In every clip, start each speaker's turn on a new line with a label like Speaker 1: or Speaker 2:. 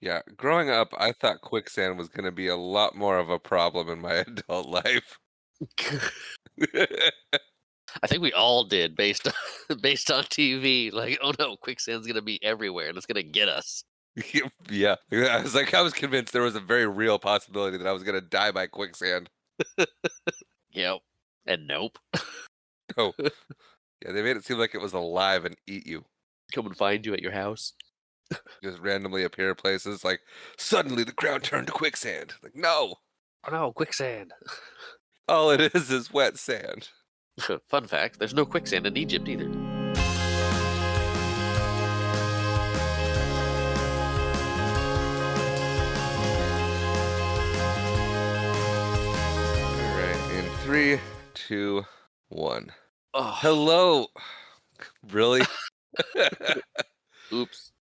Speaker 1: Yeah, growing up, I thought quicksand was gonna be a lot more of a problem in my adult life.
Speaker 2: I think we all did based on based on TV. Like, oh no, quicksand's gonna be everywhere and it's gonna get us.
Speaker 1: Yeah, I was convinced there was a very real possibility that I was gonna die by quicksand.
Speaker 2: Yep. And nope.
Speaker 1: Oh, yeah, they made it seem like it was alive and eat you.
Speaker 2: Come and find you at your house.
Speaker 1: Just randomly appear places like suddenly the ground turned to quicksand. Like, no,
Speaker 2: Oh no, quicksand.
Speaker 1: all it is wet sand.
Speaker 2: Fun fact: there's no quicksand in Egypt either.
Speaker 1: All right, in three, two, one.
Speaker 2: Oh,
Speaker 1: Hello. Really?
Speaker 2: oops.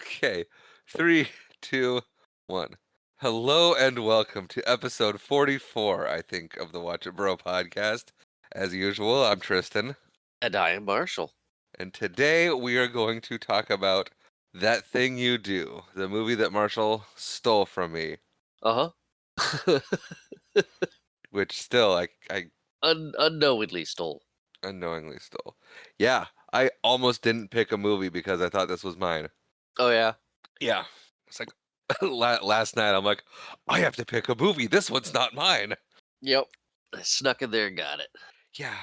Speaker 1: Okay. Three, two, one. Hello and welcome to episode 44, I think, of the Watch It Bro podcast. As usual, I'm Tristan,
Speaker 2: And I am Marshall.
Speaker 1: and today we are going to talk about That Thing You Do, the movie that Marshall stole from me,
Speaker 2: Uh huh.
Speaker 1: which still I
Speaker 2: Unknowingly stole.
Speaker 1: unknowingly stole. Yeah, I almost didn't pick a movie because I thought this was mine.
Speaker 2: Oh yeah.
Speaker 1: Yeah. It's like last night I'm like, I have to pick a movie. This one's not mine.
Speaker 2: Yep. I snuck in there and got it.
Speaker 1: Yeah,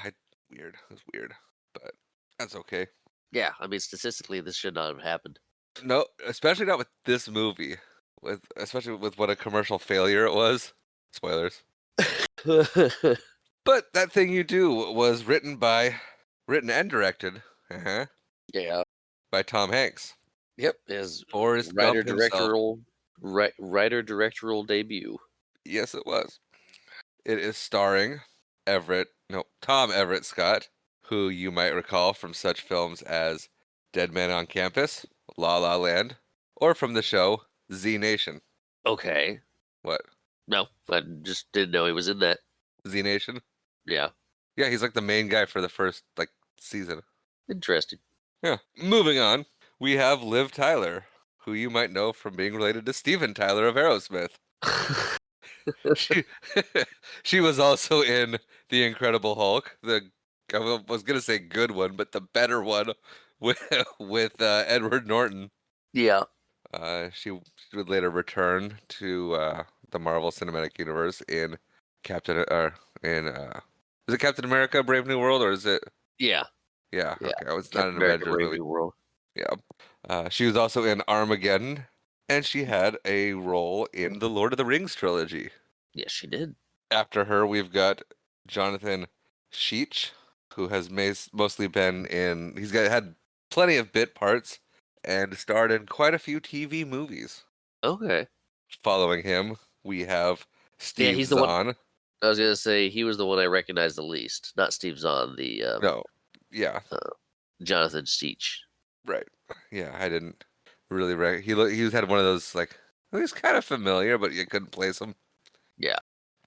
Speaker 1: weird. It's weird, but that's okay.
Speaker 2: Yeah. I mean, statistically, this should not have happened.
Speaker 1: No, especially not with this movie. With especially with what a commercial failure it was. Spoilers. But That Thing You Do was written and directed,
Speaker 2: Yeah.
Speaker 1: by Tom Hanks.
Speaker 2: Yep. His
Speaker 1: Forrest
Speaker 2: writer
Speaker 1: Gump himself.
Speaker 2: directorial writer directorial debut.
Speaker 1: Yes, it was. It is starring Tom Everett Scott, who you might recall from such films as Dead Man on Campus, La La Land, or from the show Z Nation.
Speaker 2: Okay.
Speaker 1: What?
Speaker 2: No, I just didn't know he was in that.
Speaker 1: Z Nation?
Speaker 2: Yeah.
Speaker 1: Yeah, he's like the main guy for the first season.
Speaker 2: Interesting.
Speaker 1: Yeah. Moving on, we have Liv Tyler, who you might know from being related to Steven Tyler of Aerosmith. She she was also in The Incredible Hulk, was gonna say good one, but the better one with Edward Norton.
Speaker 2: Yeah.
Speaker 1: She would later return to the Marvel Cinematic Universe in Captain in is it Captain America: Brave New World, or is it?
Speaker 2: Yeah.
Speaker 1: Yeah,
Speaker 2: Yeah.
Speaker 1: okay. I was not
Speaker 2: Captain
Speaker 1: an
Speaker 2: America
Speaker 1: Avengers
Speaker 2: Brave
Speaker 1: movie.
Speaker 2: New World.
Speaker 1: Yeah. She was also in Armageddon, and she had a role in the Lord of the Rings trilogy.
Speaker 2: Yes, she did.
Speaker 1: After her, we've got Jonathan Sheech, who has mostly been in. Had plenty of bit parts and starred in quite a few TV movies.
Speaker 2: Okay.
Speaker 1: Following him, we have
Speaker 2: Yeah,
Speaker 1: Steve
Speaker 2: he's the one.
Speaker 1: Zahn.
Speaker 2: I was gonna say he was the one I recognized the least. Not Steve Zahn, the
Speaker 1: No, yeah,
Speaker 2: uh, Jonathan Seach.
Speaker 1: right. Yeah, I didn't really. He had one of those he's kind of familiar, but you couldn't place him.
Speaker 2: Yeah.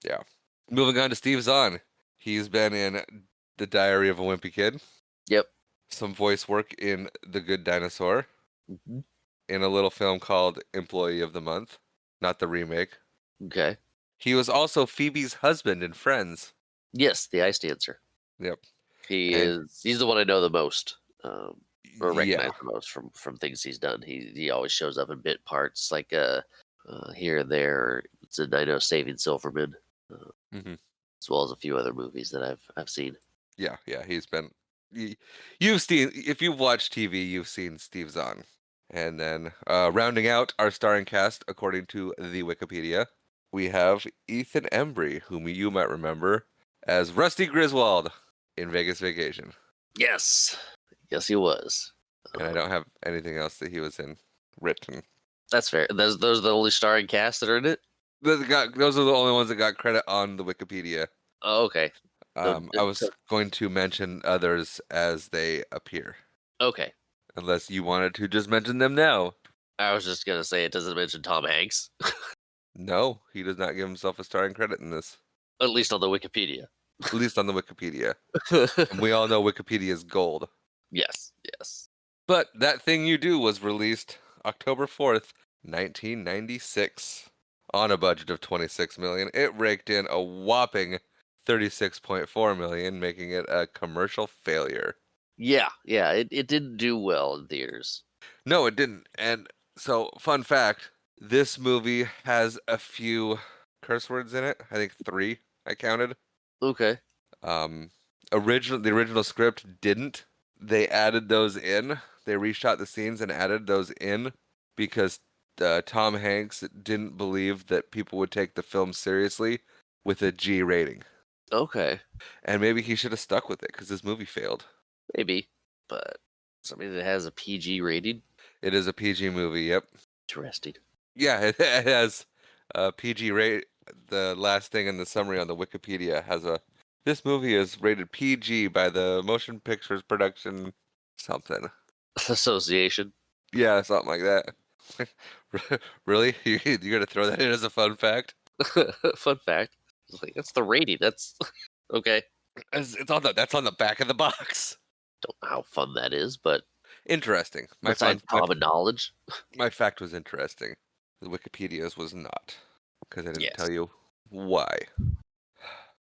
Speaker 1: Yeah. Moving on to Steve Zahn. He's been in The Diary of a Wimpy Kid,
Speaker 2: Yep.
Speaker 1: some voice work in The Good Dinosaur,
Speaker 2: Mhm.
Speaker 1: in a little film called Employee of the Month, not the remake.
Speaker 2: Okay.
Speaker 1: He was also Phoebe's husband in Friends.
Speaker 2: Yes, the ice dancer.
Speaker 1: Yep. And
Speaker 2: He's the one I know the most. Or
Speaker 1: yeah,
Speaker 2: recognize the most from things he's done. He always shows up in bit parts like here and there. It's a I know Saving Silverman, uh,
Speaker 1: hmm
Speaker 2: as well as a few other movies that I've seen.
Speaker 1: yeah, he's been. You've seen, if you've watched TV, you've seen Steve Zahn. And then rounding out our starring cast, according to the Wikipedia, we have Ethan Embry, whom you might remember as Rusty Griswold in Vegas Vacation.
Speaker 2: Yes, yes, he was.
Speaker 1: And I
Speaker 2: Um,
Speaker 1: don't have anything else that he was in written.
Speaker 2: that's fair. Those are the only starring cast that are in it.
Speaker 1: Those are the only ones that got credit on the Wikipedia.
Speaker 2: Oh, okay. No,
Speaker 1: I was going to mention others as they appear,
Speaker 2: okay.
Speaker 1: unless you wanted to just mention them now.
Speaker 2: I was just gonna say it doesn't mention Tom Hanks,
Speaker 1: No, he does not give himself a starring credit in this,
Speaker 2: at least on the Wikipedia.
Speaker 1: at least on the Wikipedia. And we all know Wikipedia is gold.
Speaker 2: Yes, yes.
Speaker 1: But That Thing You Do was released October 4th, 1996. On a budget of 26 million, it raked in a whopping 36.4 million, making it a commercial failure.
Speaker 2: Yeah, yeah, it didn't do well in theaters.
Speaker 1: No, it didn't. And so, fun fact, this movie has a few curse words in it. I think 3 I counted.
Speaker 2: Okay.
Speaker 1: Um the original script didn't. They added those in. They reshot the scenes and added those in because Tom Hanks didn't believe that people would take the film seriously with a G rating.
Speaker 2: Okay.
Speaker 1: And maybe he should have stuck with it because this movie failed.
Speaker 2: Maybe. But something that has a PG rating.
Speaker 1: It is a PG movie, yep.
Speaker 2: Interesting.
Speaker 1: Yeah, it has a PG rate. The last thing in the summary on the Wikipedia has a this movie is rated PG by the Motion Pictures Production something.
Speaker 2: Association.
Speaker 1: Yeah, something like that. Really? You're gonna throw that in as a fun fact?
Speaker 2: Fun fact. It's like, that's the rating. That's okay.
Speaker 1: It's on the that's on the back of the box.
Speaker 2: Don't know how fun that is, but
Speaker 1: Interesting.
Speaker 2: besides common knowledge.
Speaker 1: My fact was interesting. The Wikipedia's was not because I didn't
Speaker 2: Yes.
Speaker 1: tell you why.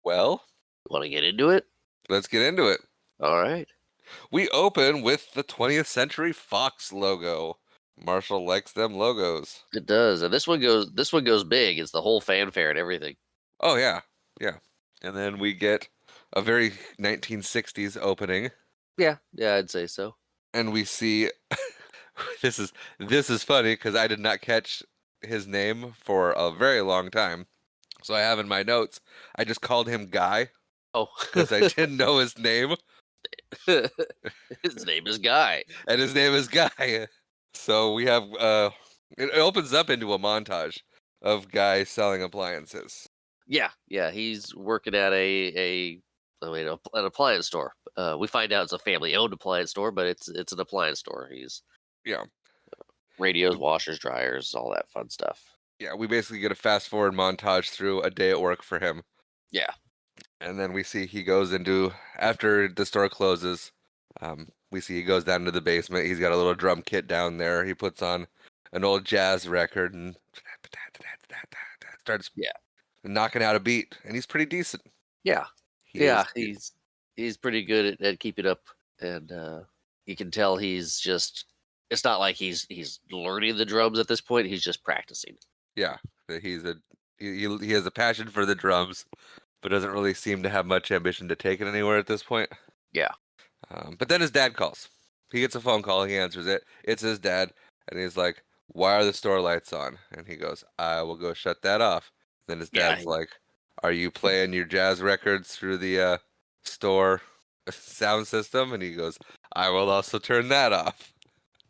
Speaker 1: Well,
Speaker 2: Want to get into it?
Speaker 1: let's get into it.
Speaker 2: All right.
Speaker 1: We open with the 20th Century Fox logo. Marshall likes them logos.
Speaker 2: It does, and this one goes big. It's the whole fanfare and everything.
Speaker 1: Oh yeah, yeah. And then we get a very 1960s opening,
Speaker 2: Yeah, I'd say so.
Speaker 1: and we see this is funny because I did not catch his name for a very long time. So I have in my notes, I just called him Guy
Speaker 2: Oh,
Speaker 1: because I didn't know his name,
Speaker 2: his name is Guy.
Speaker 1: and his name is Guy. So we have it opens up into a montage of Guy selling appliances.
Speaker 2: Yeah, he's working at an appliance store. We find out it's a family-owned appliance store, but it's an appliance store. He's
Speaker 1: Yeah.
Speaker 2: radios, washers, dryers, all that fun stuff.
Speaker 1: Yeah, we basically get a fast forward montage through a day at work for him.
Speaker 2: Yeah,
Speaker 1: And then we see he goes into, after the store closes, we see he goes down to the basement. He's got a little drum kit down there. He puts on an old jazz record and starts
Speaker 2: Yeah.
Speaker 1: knocking out a beat. And he's pretty decent.
Speaker 2: yeah,
Speaker 1: He
Speaker 2: he's pretty good at keeping up, and you can tell he's just. It's not like he's learning the drums at this point. He's just practicing.
Speaker 1: Yeah, he has a passion for the drums, but doesn't really seem to have much ambition to take it anywhere at this point.
Speaker 2: Yeah.
Speaker 1: But then his dad calls. He gets a phone call. He answers it. It's his dad, and he's like, "Why are the store lights on?" And he goes, "I will go shut that off." Then his
Speaker 2: Yeah,
Speaker 1: dad's like, "Are you playing your jazz records through the store sound system?" And he goes, "I will also turn that off."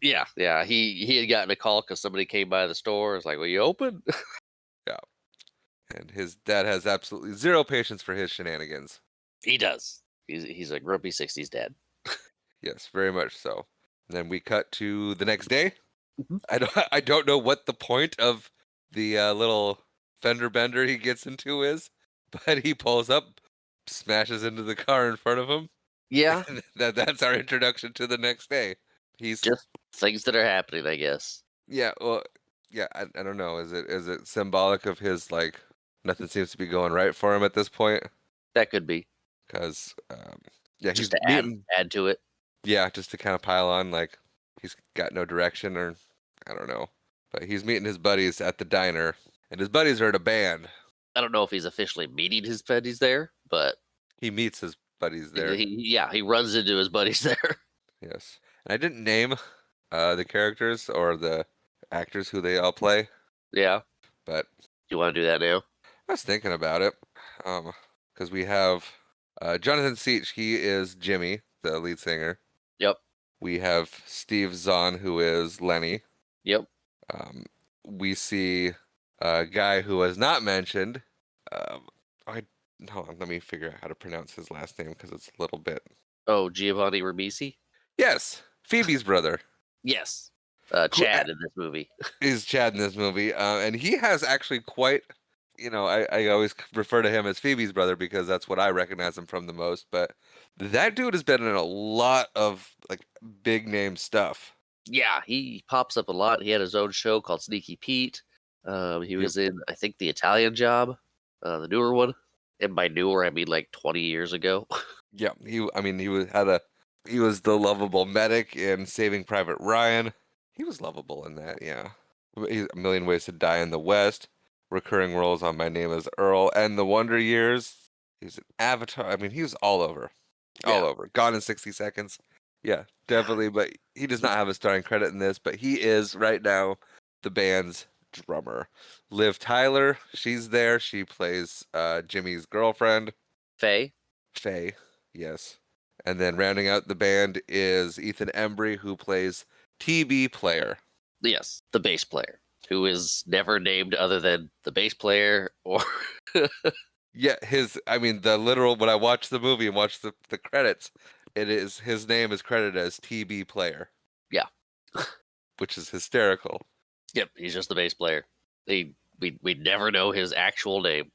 Speaker 2: Yeah. He had gotten a call because somebody came by the store. It's like, "Will you open?"
Speaker 1: And his dad has absolutely zero patience for his shenanigans.
Speaker 2: He does. He's a grumpy '60s dad.
Speaker 1: Yes, very much so. And then we cut to the next day.
Speaker 2: Mhm.
Speaker 1: I don't know what the point of the little fender bender he gets into is, but he pulls up, smashes into the car in front of him.
Speaker 2: Yeah,
Speaker 1: And that's our introduction to the next day. He's
Speaker 2: just things that are happening, I guess.
Speaker 1: yeah, well, yeah. I don't know. Is it symbolic of his like nothing seems to be going right for him at this point?
Speaker 2: That could be
Speaker 1: Because yeah, he's
Speaker 2: just to
Speaker 1: meeting.
Speaker 2: add to it.
Speaker 1: Yeah, just to kind of pile on, like he's got no direction, or I don't know. But he's meeting his buddies at the diner, and his buddies are in a band.
Speaker 2: I don't know if he's officially meeting his buddies there, but
Speaker 1: He meets his buddies there.
Speaker 2: he runs into his buddies there.
Speaker 1: Yes, and I didn't name the characters or the actors who they all play,
Speaker 2: Yeah,
Speaker 1: but
Speaker 2: you want to do that now?
Speaker 1: I was thinking about it, because we have Jonathan Seach. He is Jimmy, the lead singer.
Speaker 2: Yep,
Speaker 1: We have Steve Zahn, who is Lenny.
Speaker 2: yep.
Speaker 1: Um, we see a guy who was not mentioned. I hold on, let me figure out how to pronounce his last name because it's a little bit.
Speaker 2: Oh, Giovanni Ribisi.
Speaker 1: Yes, Phoebe's brother
Speaker 2: Yes,
Speaker 1: Who-
Speaker 2: Chad in this movie.
Speaker 1: is Chad in this movie, and he has actually quite. I always refer to him as Phoebe's brother because that's what I recognize him from the most. But that dude has been in a lot of like big name stuff.
Speaker 2: Yeah, he pops up a lot. He had his own show called Sneaky Pete. He
Speaker 1: Yep.
Speaker 2: was in, I think, The Italian Job, the newer one. And by newer, I mean like 20 years ago.
Speaker 1: Yeah, I mean, he was the lovable medic in Saving Private Ryan. He was lovable in that, yeah. A Million Ways to Die in the West, recurring roles on My Name is Earl, and The Wonder Years. He's an Avatar. I mean, he was all over, all
Speaker 2: Yeah.
Speaker 1: over. Gone in 60 Seconds. Yeah, definitely. But he does not have a starring credit in this. But he is right now the band's drummer. Liv Tyler, she's there. She plays Jimmy's girlfriend.
Speaker 2: Faye?
Speaker 1: Faye, yes. And then rounding out the band is Ethan Embry, who plays TB Player.
Speaker 2: Yes, the bass player, who is never named other than the bass player or.
Speaker 1: Yeah, I mean, the literal, when I watched the movie and watched the credits, his name is credited as TB Player.
Speaker 2: Yeah.
Speaker 1: Which is hysterical.
Speaker 2: Yep, he's just the bass player. We never know his actual name.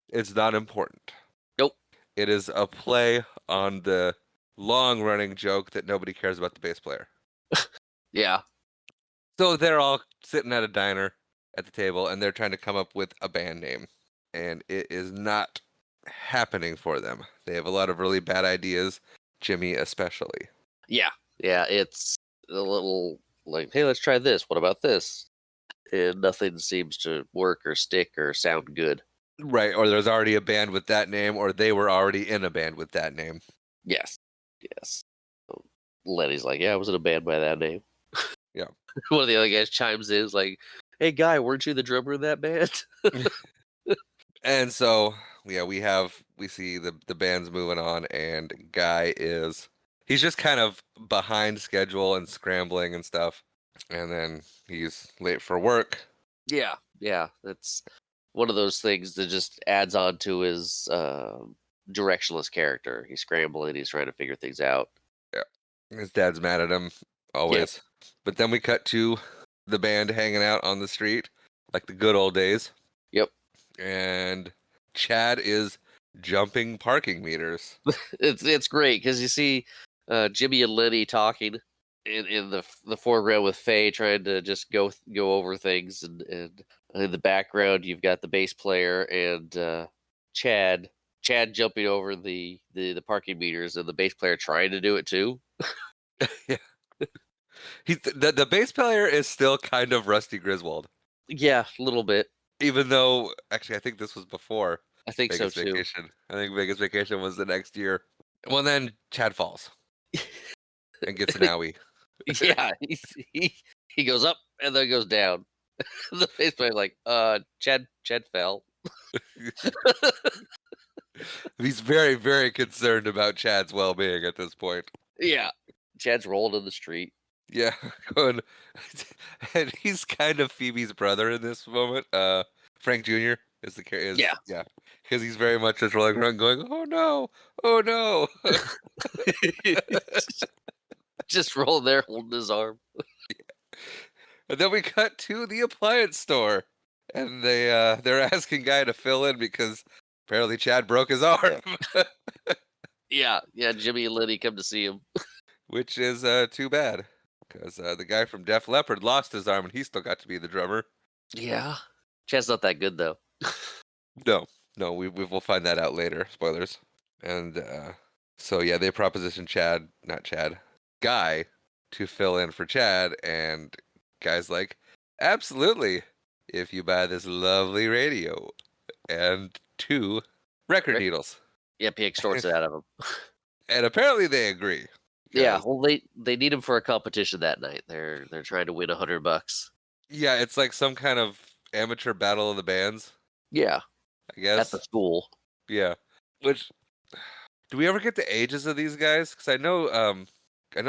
Speaker 1: It's not important.
Speaker 2: Nope.
Speaker 1: It is a play on the long running joke that nobody cares about the bass player.
Speaker 2: Yeah.
Speaker 1: So they're all sitting at a diner at the table and they're trying to come up with a band name. And it is not happening for them. They have a lot of really bad ideas, Jimmy especially.
Speaker 2: Yeah. Yeah, it's a little like, hey, let's try this. What about this? And nothing seems to work or stick or sound good.
Speaker 1: Right, or there's already a band with that name, or they were already in a band with that name.
Speaker 2: Yes. Yes. So Lenny's like, yeah, I was in a band by that name.
Speaker 1: Yeah.
Speaker 2: One of the other guys chimes in, is like, hey, guy, weren't you the drummer in that band?
Speaker 1: And so, yeah, we see the band's moving on, and Guy he's just kind of behind schedule and scrambling and stuff, and then he's late for work.
Speaker 2: Yeah. Yeah. That's one of those things that just adds on to his directionless character. He's scrambling, he's trying to figure things out.
Speaker 1: Yeah, his dad's mad at him always. But then we cut to the band hanging out on the street like the good old days.
Speaker 2: Yep.
Speaker 1: And Chad is jumping parking meters.
Speaker 2: It's great because you see Jimmy and Lenny talking in the foreground with Faye trying to just go over things, and in the background you've got the bass player and Chad jumping over the parking meters, and the bass player trying to do it too.
Speaker 1: Yeah. The bass player is still kind of Rusty Griswold.
Speaker 2: Yeah, a little bit.
Speaker 1: Even though, actually, I think this was before
Speaker 2: I think
Speaker 1: Vegas
Speaker 2: so too.
Speaker 1: Vacation. I think Vegas Vacation was the next year. Well, then Chad falls and gets an owie.
Speaker 2: Yeah, he goes up and then goes down. The bass player like, Chad fell.
Speaker 1: He's very, very concerned about Chad's well-being at this point.
Speaker 2: Yeah, Chad's rolled in the street.
Speaker 1: Yeah, going, and he's kind of Phoebe's brother in this moment. Frank Jr. is the character. Yeah, because he's very much just rolling around, going, "Oh no, oh no."
Speaker 2: Just rolled there, holding his arm.
Speaker 1: And then we cut to the appliance store, and they're asking Guy to fill in because apparently Chad broke his arm,
Speaker 2: Yeah, Jimmy and Lenny come to see him.
Speaker 1: which is too bad because the guy from Def Leppard lost his arm and he still got to be the drummer.
Speaker 2: Yeah, Chad's not that good though.
Speaker 1: No, we will find that out later. Spoilers. And so yeah, they proposition Guy, to fill in for Chad, and Guy's like, absolutely, if you buy this lovely radio and 2 record needles.
Speaker 2: Yep, he extorts it out of him.
Speaker 1: And apparently they agree.
Speaker 2: Yeah,
Speaker 1: 'cause-
Speaker 2: well, they need him for a competition that night. They're trying to win $100.
Speaker 1: Yeah, it's like some kind of amateur battle of the bands,
Speaker 2: Yeah,
Speaker 1: I guess.
Speaker 2: at the school.
Speaker 1: Yeah. Which, do we ever get the ages of these guys? Because I know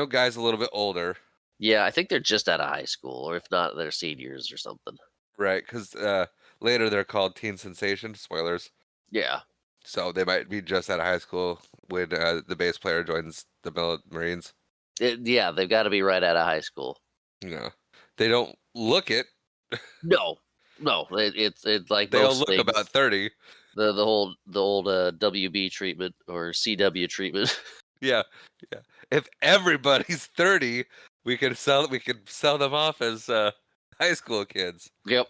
Speaker 1: Guy's a little bit older.
Speaker 2: Yeah, I think they're just out of high school, or if not, they're seniors or something.
Speaker 1: Right, because later they're called Teen Sensation. Spoilers.
Speaker 2: Yeah,
Speaker 1: So they might be just out of high school when the bass player joins the Marines.
Speaker 2: yeah, they've got to be right out of high school.
Speaker 1: They don't look it.
Speaker 2: No, it's like
Speaker 1: They all
Speaker 2: most
Speaker 1: look
Speaker 2: things,
Speaker 1: about 30.
Speaker 2: the old WB treatment or CW treatment.
Speaker 1: Yeah. If everybody's 30, We could sell them off as high school kids.
Speaker 2: Yep.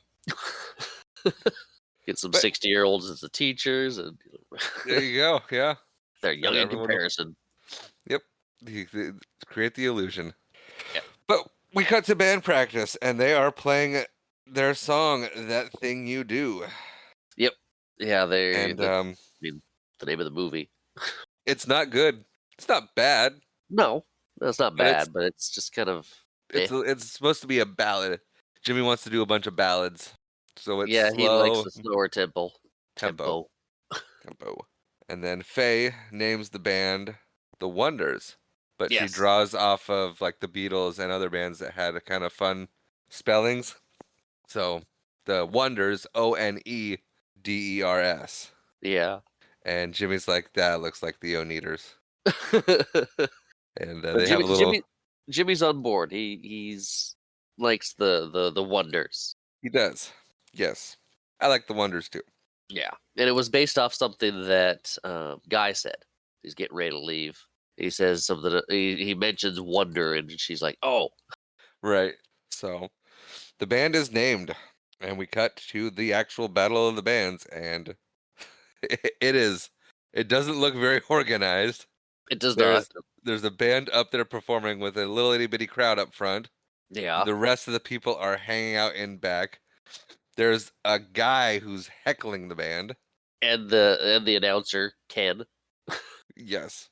Speaker 2: Get some
Speaker 1: But
Speaker 2: 60-year-olds as the teachers, and
Speaker 1: there you go. Yeah.
Speaker 2: they're young
Speaker 1: And
Speaker 2: in
Speaker 1: everyone will,
Speaker 2: comparison.
Speaker 1: yep. Create the illusion.
Speaker 2: Yeah.
Speaker 1: But we cut to band practice and they are playing their song, That Thing You Do.
Speaker 2: Yep. Yeah,
Speaker 1: And
Speaker 2: I mean, the name of the movie.
Speaker 1: it's not good. It's not bad,
Speaker 2: No, it's not
Speaker 1: but
Speaker 2: bad, but it's just kind of eh.
Speaker 1: it's supposed to be a ballad. Jimmy wants to do a bunch of ballads. So it's
Speaker 2: Yeah, he likes
Speaker 1: slow
Speaker 2: the slower tempo.
Speaker 1: tempo. Tempo. And then Faye names the band The Wonders, but she
Speaker 2: Yes.
Speaker 1: draws off of like the Beatles and other bands that had a kind of fun spellings. So The Wonders, Oneders.
Speaker 2: Yeah.
Speaker 1: And Jimmy's like, that looks like the Oneaters. And
Speaker 2: But
Speaker 1: they have a little.
Speaker 2: Jimmy's on board. He's likes the Wonders.
Speaker 1: He does. Yes. I like The Wonders too.
Speaker 2: Yeah, and it was based off something that Guy said. He's getting ready to leave. He says something. He mentions Wonder, and she's like, "Oh,
Speaker 1: Right. So the band is named, and we cut to the actual Battle of the Bands, and it is. It doesn't look very organized.
Speaker 2: it does not."
Speaker 1: There's a band up there performing with a little itty bitty crowd up front.
Speaker 2: Yeah,
Speaker 1: The rest of the people are hanging out in back. There's a guy who's heckling the band.
Speaker 2: and the announcer Ken.
Speaker 1: Yes.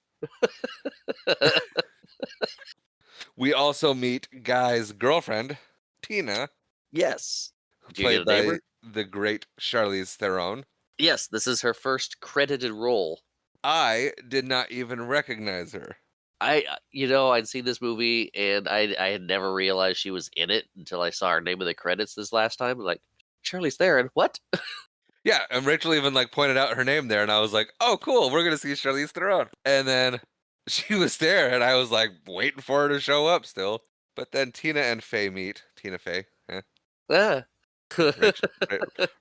Speaker 1: We also meet Guy's girlfriend, Tina,
Speaker 2: Yes. Do you
Speaker 1: played
Speaker 2: get a
Speaker 1: by
Speaker 2: neighbor?
Speaker 1: the great Charlize Theron.
Speaker 2: Yes, this is her first credited role.
Speaker 1: I did not even recognize her.
Speaker 2: I'd seen this movie and I had never realized she was in it until I saw her name in the credits this last time. Like, Charlize Theron, what?
Speaker 1: Yeah, and Rachel even like pointed out her name there, and I was like, "Oh, cool, we're gonna see Charlize Theron." And then she was there, and I was like waiting for her to show up still. But then Tina and Faye meet. Tina Fey.
Speaker 2: Ah.
Speaker 1: Rachel,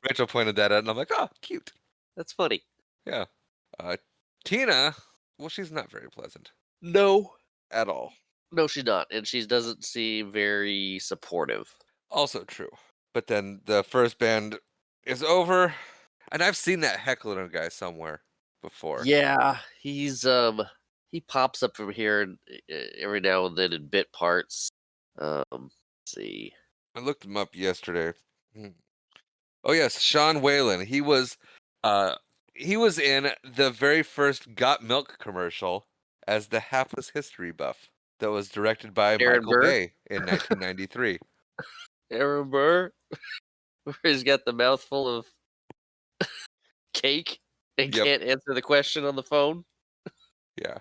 Speaker 1: Rachel pointed that out, and I'm like, "Oh, cute."
Speaker 2: That's funny.
Speaker 1: Yeah. Tina, well, she's not very pleasant
Speaker 2: No.
Speaker 1: at all.
Speaker 2: No, she's not. And she doesn't seem very supportive.
Speaker 1: Also true. But then the first band is over, and I've seen that heckler guy somewhere before.
Speaker 2: Yeah, he pops up from here every now and then in bit parts. Let's see.
Speaker 1: I looked him up yesterday. Oh yes, Sean Whalen. He was in the very first Got Milk commercial as the hapless history buff that was directed by
Speaker 2: Aaron
Speaker 1: Michael
Speaker 2: Burr?
Speaker 1: Bay in 1993.
Speaker 2: Aaron Burr, where he's got the mouthful of cake and
Speaker 1: Yep.
Speaker 2: can't answer the question on the phone.
Speaker 1: Yeah.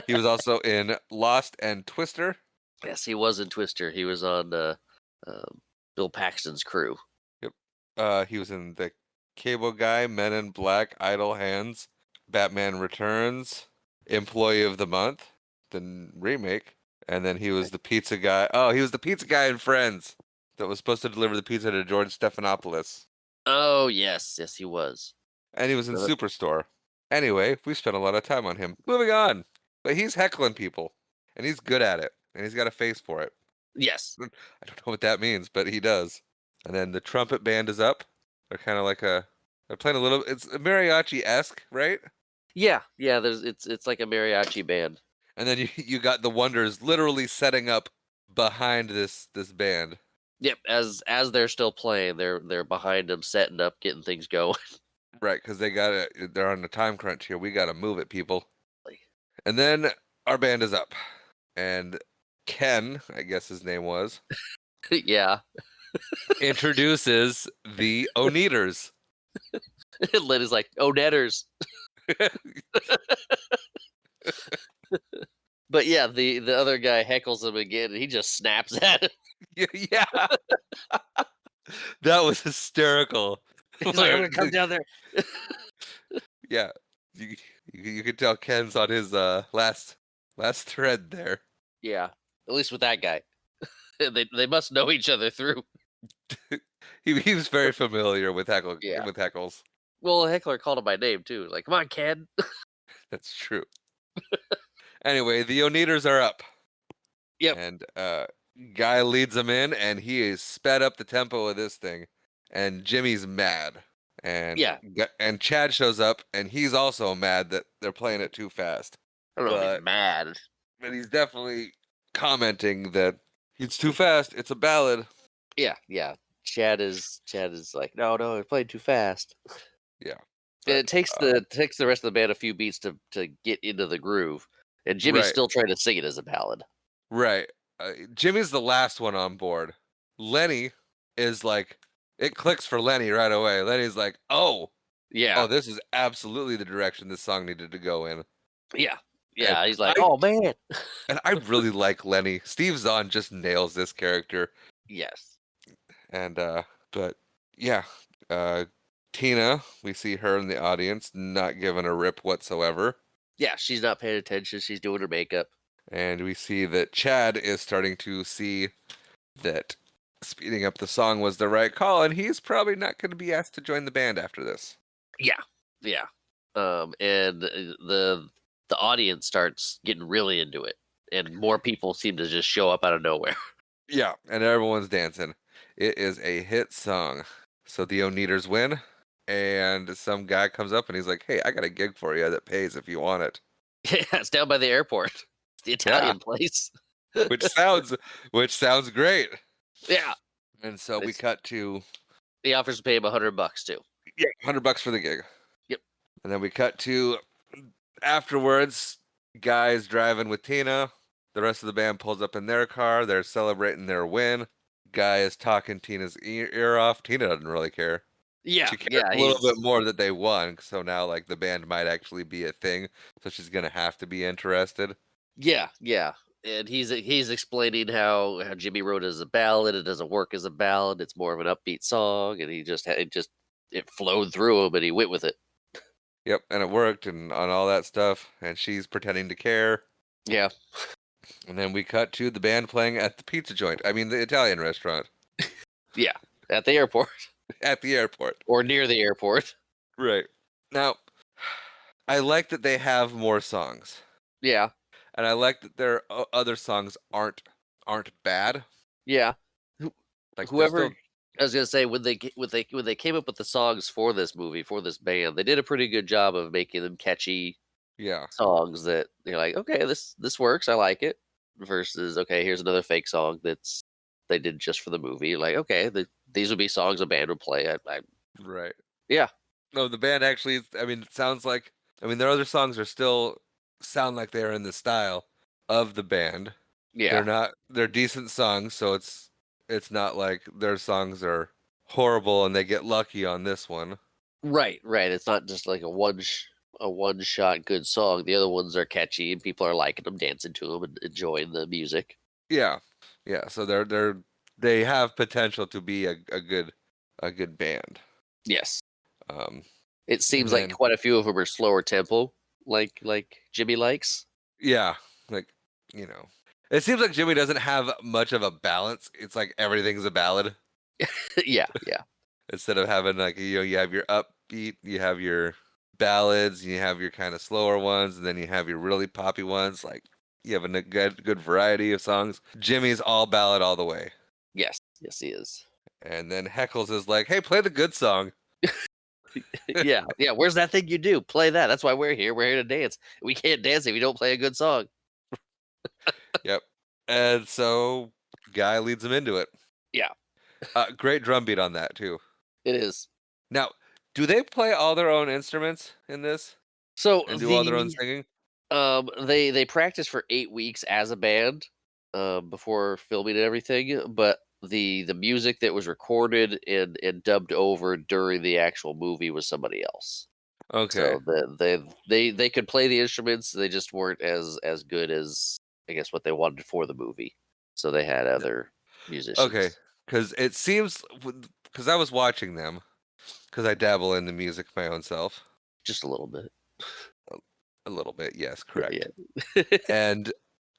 Speaker 1: He was also in Lost and Twister.
Speaker 2: Yes, he was in Twister. He was on Bill Paxton's crew.
Speaker 1: Yep. He was in The Cable Guy, Men in Black, Idle Hands, Batman Returns, Employee of the Month, the remake, and then he was the pizza guy. Oh, he was the pizza guy in Friends that was supposed to deliver the pizza to George Stephanopoulos.
Speaker 2: Oh yes, he was.
Speaker 1: And he was in Superstore. Anyway, we spent a lot of time on him. Moving on. But he's heckling people, and he's good at it, and he's got a face for it.
Speaker 2: Yes.
Speaker 1: I don't know what that means, but he does. And then the trumpet band is up. They're kind of like they're playing a little. It's mariachi-esque, right?
Speaker 2: Yeah. It's like a mariachi band.
Speaker 1: And then you got the Wonders literally setting up behind this band.
Speaker 2: Yep. As they're still playing, they're behind them, setting up, getting things going.
Speaker 1: Right, because they're on a time crunch here. We got to move it, people. And then our band is up, and Ken, I guess his name was,
Speaker 2: Yeah.
Speaker 1: introduces the Oneaters.
Speaker 2: Lynn like, "Oh, netters." But yeah, the other guy heckles him again, and he just snaps at him.
Speaker 1: Yeah, that was hysterical.
Speaker 2: He's like, "I'm gonna come down there."
Speaker 1: Yeah, you could tell Ken's on his last thread there.
Speaker 2: Yeah, at least with that guy, they must know each other through.
Speaker 1: He was very familiar with
Speaker 2: Yeah.
Speaker 1: with heckles.
Speaker 2: Well, Heckler called him by name too. Like, "Come on, Ken."
Speaker 1: That's true. Anyway, the Oneaters are up,
Speaker 2: Yep.
Speaker 1: And Guy leads them in, and he is sped up the tempo of this thing. And Jimmy's mad, and
Speaker 2: Yeah.
Speaker 1: and Chad shows up, and he's also mad that they're playing it too fast.
Speaker 2: I don't know if he's
Speaker 1: But
Speaker 2: mad.
Speaker 1: he's definitely commenting that it's too fast. It's a ballad.
Speaker 2: Yeah, yeah. Chad is like, no, you're playing too fast.
Speaker 1: Yeah,
Speaker 2: And
Speaker 1: but
Speaker 2: it takes the rest of the band a few beats to get into the groove. And Jimmy's
Speaker 1: right,
Speaker 2: still trying to sing it as a ballad.
Speaker 1: right. Jimmy's the last one on board. Lenny is like, it clicks for Lenny right away. Lenny's like, oh,
Speaker 2: Yeah.
Speaker 1: this is absolutely the direction this song needed to go in.
Speaker 2: Yeah.
Speaker 1: And
Speaker 2: Yeah. He's like,
Speaker 1: I
Speaker 2: oh man.
Speaker 1: I really like Lenny. Steve Zahn just nails this character.
Speaker 2: Yes.
Speaker 1: And but yeah, uh Tina, we see her in the audience, not giving a rip whatsoever.
Speaker 2: Yeah, she's not paying attention. She's doing her makeup.
Speaker 1: And we see that Chad is starting to see that speeding up the song was the right call, and he's probably not going to be asked to join the band after this.
Speaker 2: Yeah. Yeah. And the audience starts getting really into it. And more people seem to just show up out of nowhere.
Speaker 1: Yeah, and everyone's dancing. It is a hit song. So the Oneaters win, and some guy comes up and he's like, "Hey, I got a gig for you that pays if you want it."
Speaker 2: Yeah, it's down by the airport. It's the Italian place.
Speaker 1: which sounds great.
Speaker 2: Yeah.
Speaker 1: And so we
Speaker 2: It's-
Speaker 1: cut to
Speaker 2: He offers to pay him $100 too.
Speaker 1: $100 for the gig.
Speaker 2: Yep.
Speaker 1: And then we cut to afterwards, guys driving with Tina. The rest of the band pulls up in their car. They're celebrating their win. Guy is talking Tina's ear off. Tina doesn't really care.
Speaker 2: Yeah.
Speaker 1: She cares
Speaker 2: Yeah.
Speaker 1: a little bit more that they won. So now, like, the band might actually be a thing. So she's gonna have to be interested.
Speaker 2: Yeah. Yeah. And he's explaining how Jimmy wrote it as a ballad. It doesn't work as a ballad. It's more of an upbeat song, and he just it flowed through him, and he went with it.
Speaker 1: Yep, and it worked, and on all that stuff. And she's pretending to care.
Speaker 2: Yeah.
Speaker 1: And then we cut to the band playing at the pizza joint. I mean, the Italian restaurant
Speaker 2: Yeah. At the airport
Speaker 1: at the airport.
Speaker 2: or near the airport.
Speaker 1: Right. Now, I like that they have more songs,
Speaker 2: Yeah.
Speaker 1: and I like that their other songs aren't bad.
Speaker 2: Yeah.
Speaker 1: Like they're
Speaker 2: Whoever
Speaker 1: still,
Speaker 2: I was gonna say when they came up with the songs for this movie for this band, they did a pretty good job of making them catchy
Speaker 1: yeah,
Speaker 2: songs that you're like, okay, this works, I like it. Versus, okay, here's another fake song that's they did just for the movie. Like, okay, these would be songs a band would play.
Speaker 1: right.
Speaker 2: Yeah,
Speaker 1: No, the band actually. I mean, it sounds like. I mean, their other songs are still sound like they're in the style of the band.
Speaker 2: yeah,
Speaker 1: They're not. They're decent songs, so it's not like their songs are horrible and they get lucky on this one.
Speaker 2: right. It's not just like a one shot good song. The other ones are catchy and people are liking them, dancing to them, and enjoying the music.
Speaker 1: Yeah, yeah. So they have potential to be a good band.
Speaker 2: Yes,
Speaker 1: Um,
Speaker 2: it seems
Speaker 1: and
Speaker 2: like
Speaker 1: then
Speaker 2: quite a few of them are slower tempo, like Jimmy likes.
Speaker 1: yeah, like it seems like Jimmy doesn't have much of a balance. It's like everything's a ballad
Speaker 2: Yeah.
Speaker 1: instead of having like you have your upbeat, you have your ballads, you have your kind of slower ones, and then you have your really poppy ones. Like you have a good variety of songs. Jimmy's all ballad all the way.
Speaker 2: Yes, he is.
Speaker 1: And then Heckles is like, "Hey, play the good song."
Speaker 2: Yeah. Where's that thing you do? Play that. That's why we're here. We're here to dance. We can't dance if we don't play a good song.
Speaker 1: Yep. And so Guy leads him into it.
Speaker 2: Yeah,
Speaker 1: Great drum beat on that too.
Speaker 2: it is.
Speaker 1: Now, do they play all their own instruments in this
Speaker 2: So
Speaker 1: and do all their own singing?
Speaker 2: they practiced for 8 weeks as a band before filming and everything, but the music that was recorded and dubbed over during the actual movie was somebody else.
Speaker 1: Okay.
Speaker 2: So they could play the instruments, they just weren't as good as I guess what they wanted for the movie. So they had other musicians.
Speaker 1: Okay. Because it seems, because I was watching them, because I dabble in the music my own self.
Speaker 2: Just a little bit.
Speaker 1: A little bit, yes, correct.
Speaker 2: Yeah.
Speaker 1: And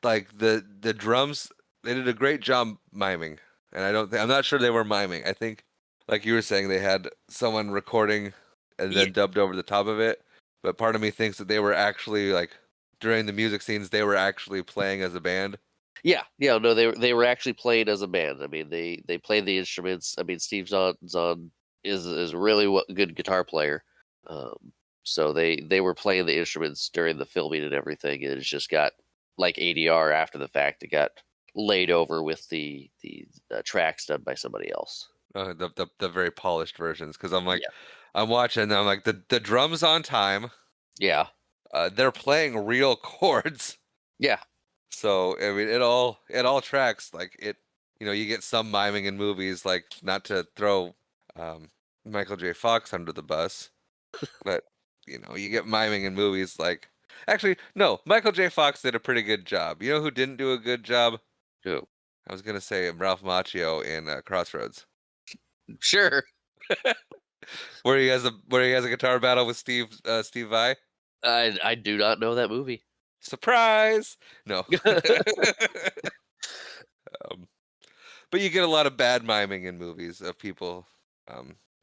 Speaker 1: like the drums, they did a great job miming. And I'm not sure they were miming. I think, like you were saying, they had someone recording and then
Speaker 2: Yeah.
Speaker 1: dubbed over the top of it. But part of me thinks that they were actually like during the music scenes, they were actually playing as a band.
Speaker 2: Yeah, no, they were actually playing as a band. I mean, they played the instruments. I mean, Steve Zahn is a really good guitar player. Um, so they were playing the instruments during the filming and everything. And it's just got like ADR after the fact. It got laid over with the tracks done by somebody else.
Speaker 1: The very polished versions, because I'm like,
Speaker 2: Yeah,
Speaker 1: I'm watching, and I'm like, the drums on time.
Speaker 2: yeah,
Speaker 1: They're playing real chords.
Speaker 2: yeah.
Speaker 1: So I mean, it all tracks. Like it, you get some miming in movies, like not to throw um, Michael J. Fox under the bus, but you get miming in movies. Like, actually, no, Michael J. Fox did a pretty good job. You know who didn't do a good job?
Speaker 2: Who?
Speaker 1: I was gonna say Ralph Macchio in Crossroads,
Speaker 2: Sure.
Speaker 1: where he has a guitar battle with Steve Vai.
Speaker 2: I do not know that movie.
Speaker 1: Surprise! No. um, But you get a lot of bad miming in movies of people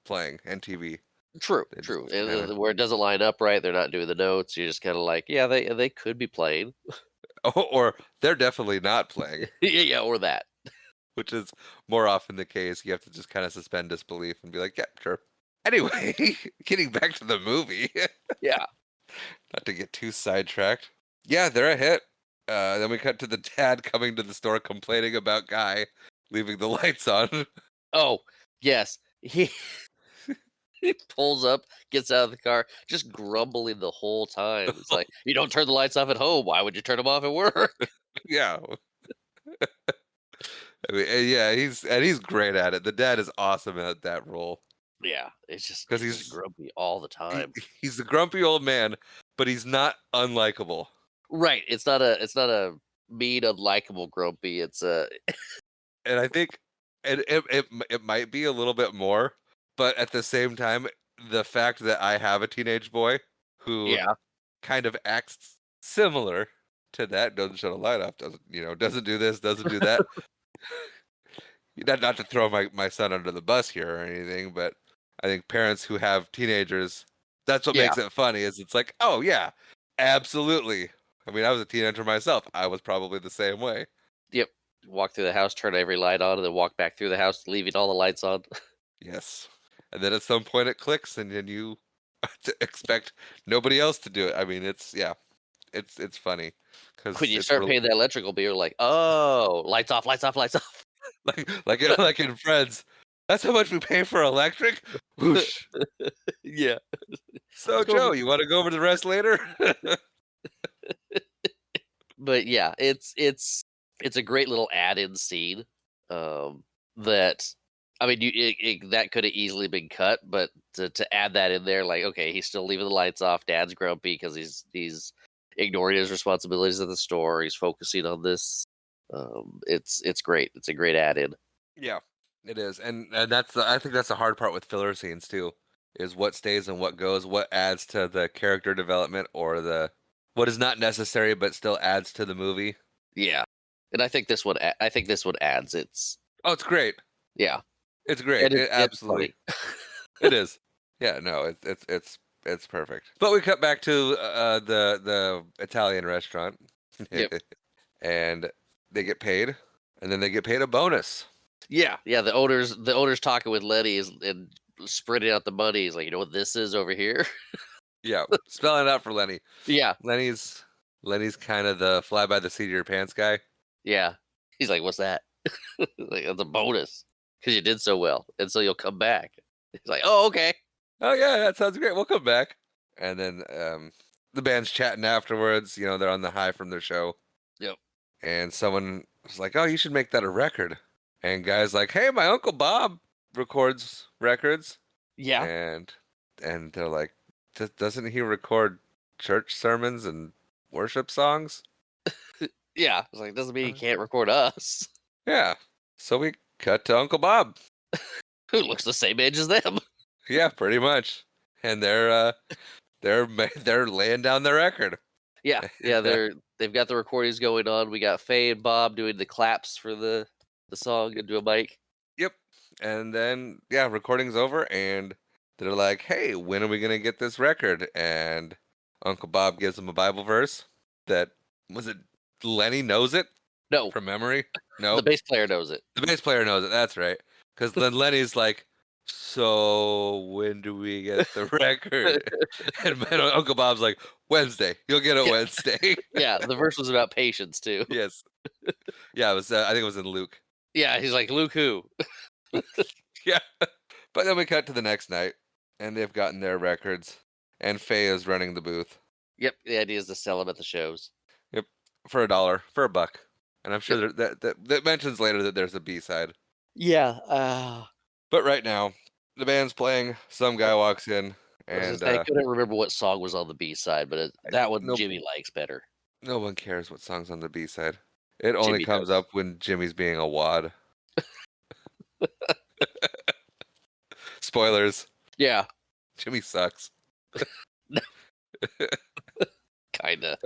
Speaker 1: playing and TV.
Speaker 2: True,
Speaker 1: They
Speaker 2: true.
Speaker 1: just kind of,
Speaker 2: Where it doesn't line up right, they're not doing the notes. You're just kind of like, yeah, they could be playing.
Speaker 1: or they're definitely not playing,
Speaker 2: Yeah, yeah, or that.
Speaker 1: which is more often the case. You have to just kind of suspend disbelief and be like, yeah, sure. Anyway, getting back to the movie,
Speaker 2: Yeah.
Speaker 1: not to get too sidetracked. Yeah, they're a hit. Then we cut to the dad coming to the store complaining about Guy leaving the lights on.
Speaker 2: Oh, yes. He pulls up, gets out of the car, just grumbling the whole time. It's like, you don't turn the lights off at home. Why would you turn them off at work?
Speaker 1: Yeah, I mean, he's great at it. The dad is awesome at that role
Speaker 2: Yeah, it's just
Speaker 1: because
Speaker 2: he's just grumpy all the
Speaker 1: he,
Speaker 2: time.
Speaker 1: he's the grumpy old man, but he's not unlikable.
Speaker 2: Right. It's not a mean, unlikable grumpy. It's a
Speaker 1: And I think it might be a little bit more, but at the same time, the fact that I have a teenage boy who
Speaker 2: yeah.
Speaker 1: kind of acts similar to that, doesn't shut a light off, doesn't do this, doesn't do that. Not to throw my son under the bus here or anything, but I think parents who have teenagers, that's what
Speaker 2: Yeah.
Speaker 1: makes it funny. Is it's like, oh yeah, absolutely. I mean, I was a teenager myself. I was probably the same way.
Speaker 2: Yep. Walk through the house, turn every light on, and then walk back through the house, leaving all the lights on.
Speaker 1: Yes. And then at some point it clicks, and then you expect nobody else to do it. I mean, it's funny
Speaker 2: When
Speaker 1: because
Speaker 2: you
Speaker 1: it's
Speaker 2: start
Speaker 1: real
Speaker 2: paying that electrical bill, you're like, oh, lights off, lights off, lights off.
Speaker 1: like in Friends. That's how much we pay for electric. Whoosh.
Speaker 2: Yeah.
Speaker 1: So
Speaker 2: Let's go over.
Speaker 1: Joe, you want to go over the rest later?
Speaker 2: But yeah, it's a great little add-in scene. Um, that I mean, that could have easily been cut, but to add that in there, like, okay, he's still leaving the lights off. Dad's grumpy because he's ignoring his responsibilities at the store. He's focusing on this. It's great. It's a great add-in.
Speaker 1: Yeah, it is, and I think that's the hard part with filler scenes too, is what stays and what goes, what adds to the character development, or what is not necessary but still adds to the movie.
Speaker 2: Yeah, and I think this one adds.
Speaker 1: Oh, it's great.
Speaker 2: Yeah,
Speaker 1: It's great.
Speaker 2: and
Speaker 1: It
Speaker 2: it's
Speaker 1: absolutely
Speaker 2: funny.
Speaker 1: it is. Yeah, no, it's perfect. But we cut back to the Italian restaurant,
Speaker 2: Yep.
Speaker 1: and they get paid, and then they get paid a bonus.
Speaker 2: Yeah, yeah. The owner's talking with Letty and spreading out the money. He's like, you know what this is over here?
Speaker 1: Yeah, spelling it out for Lenny.
Speaker 2: Yeah,
Speaker 1: Lenny's Lenny's kind of the fly by the seat of your pants guy.
Speaker 2: yeah. He's like, what's that? Like, that's a bonus because you did so well, and so you'll come back. He's like, oh, okay.
Speaker 1: Oh yeah, that sounds great. We'll come back. And then the band's chatting afterwards. They're on the high from their show,
Speaker 2: Yep.
Speaker 1: and someone was like, "Oh, you should make that a record." And guy's like, "Hey, my uncle Bob records records,"
Speaker 2: Yeah,
Speaker 1: and they're like, Doesn't he record church sermons and worship songs?"
Speaker 2: yeah. It's like doesn't mean he can't record us.
Speaker 1: Yeah. So we cut to Uncle Bob.
Speaker 2: Who looks the same age as them?
Speaker 1: Yeah, pretty much. And they're laying down the record.
Speaker 2: Yeah, yeah. They've got the recordings going on. We got Faye and Bob doing the claps for the song into a mic.
Speaker 1: Yep. And then yeah, recording's over, and they're like, "Hey, when are we gonna get this record?" And Uncle Bob gives them a Bible verse that was it. Lenny knows it.
Speaker 2: No,
Speaker 1: from memory?
Speaker 2: the
Speaker 1: Nope.
Speaker 2: bass player knows it.
Speaker 1: The bass player knows it. That's right. Because then Lenny's like, "So when do we get the record?" And my Uncle Bob's like, "Wednesday. You'll get it
Speaker 2: Yeah.
Speaker 1: Wednesday."
Speaker 2: Yeah, the verse was about patience too.
Speaker 1: Yes. Yeah, it was. I think it was in Luke.
Speaker 2: Yeah, he's like, Luke who?
Speaker 1: Yeah. But then we cut to the next night, and they've gotten their records, and Faye is running the booth.
Speaker 2: Yep, the idea is to sell them at the shows.
Speaker 1: Yep, for $1, for $1, and I'm sure
Speaker 2: Yep.
Speaker 1: that mentions later that there's a B side.
Speaker 2: Yeah,
Speaker 1: But right now, the band's playing. Some guy walks in,
Speaker 2: I was gonna
Speaker 1: and
Speaker 2: say I couldn't remember what song was on the B side, but that one
Speaker 1: no
Speaker 2: Jimmy likes better.
Speaker 1: no one cares what song's on the B side. It only
Speaker 2: Jimmy
Speaker 1: comes
Speaker 2: does.
Speaker 1: up when Jimmy's being a wad. Spoilers:
Speaker 2: Yeah,
Speaker 1: Jimmy sucks.
Speaker 2: kinda.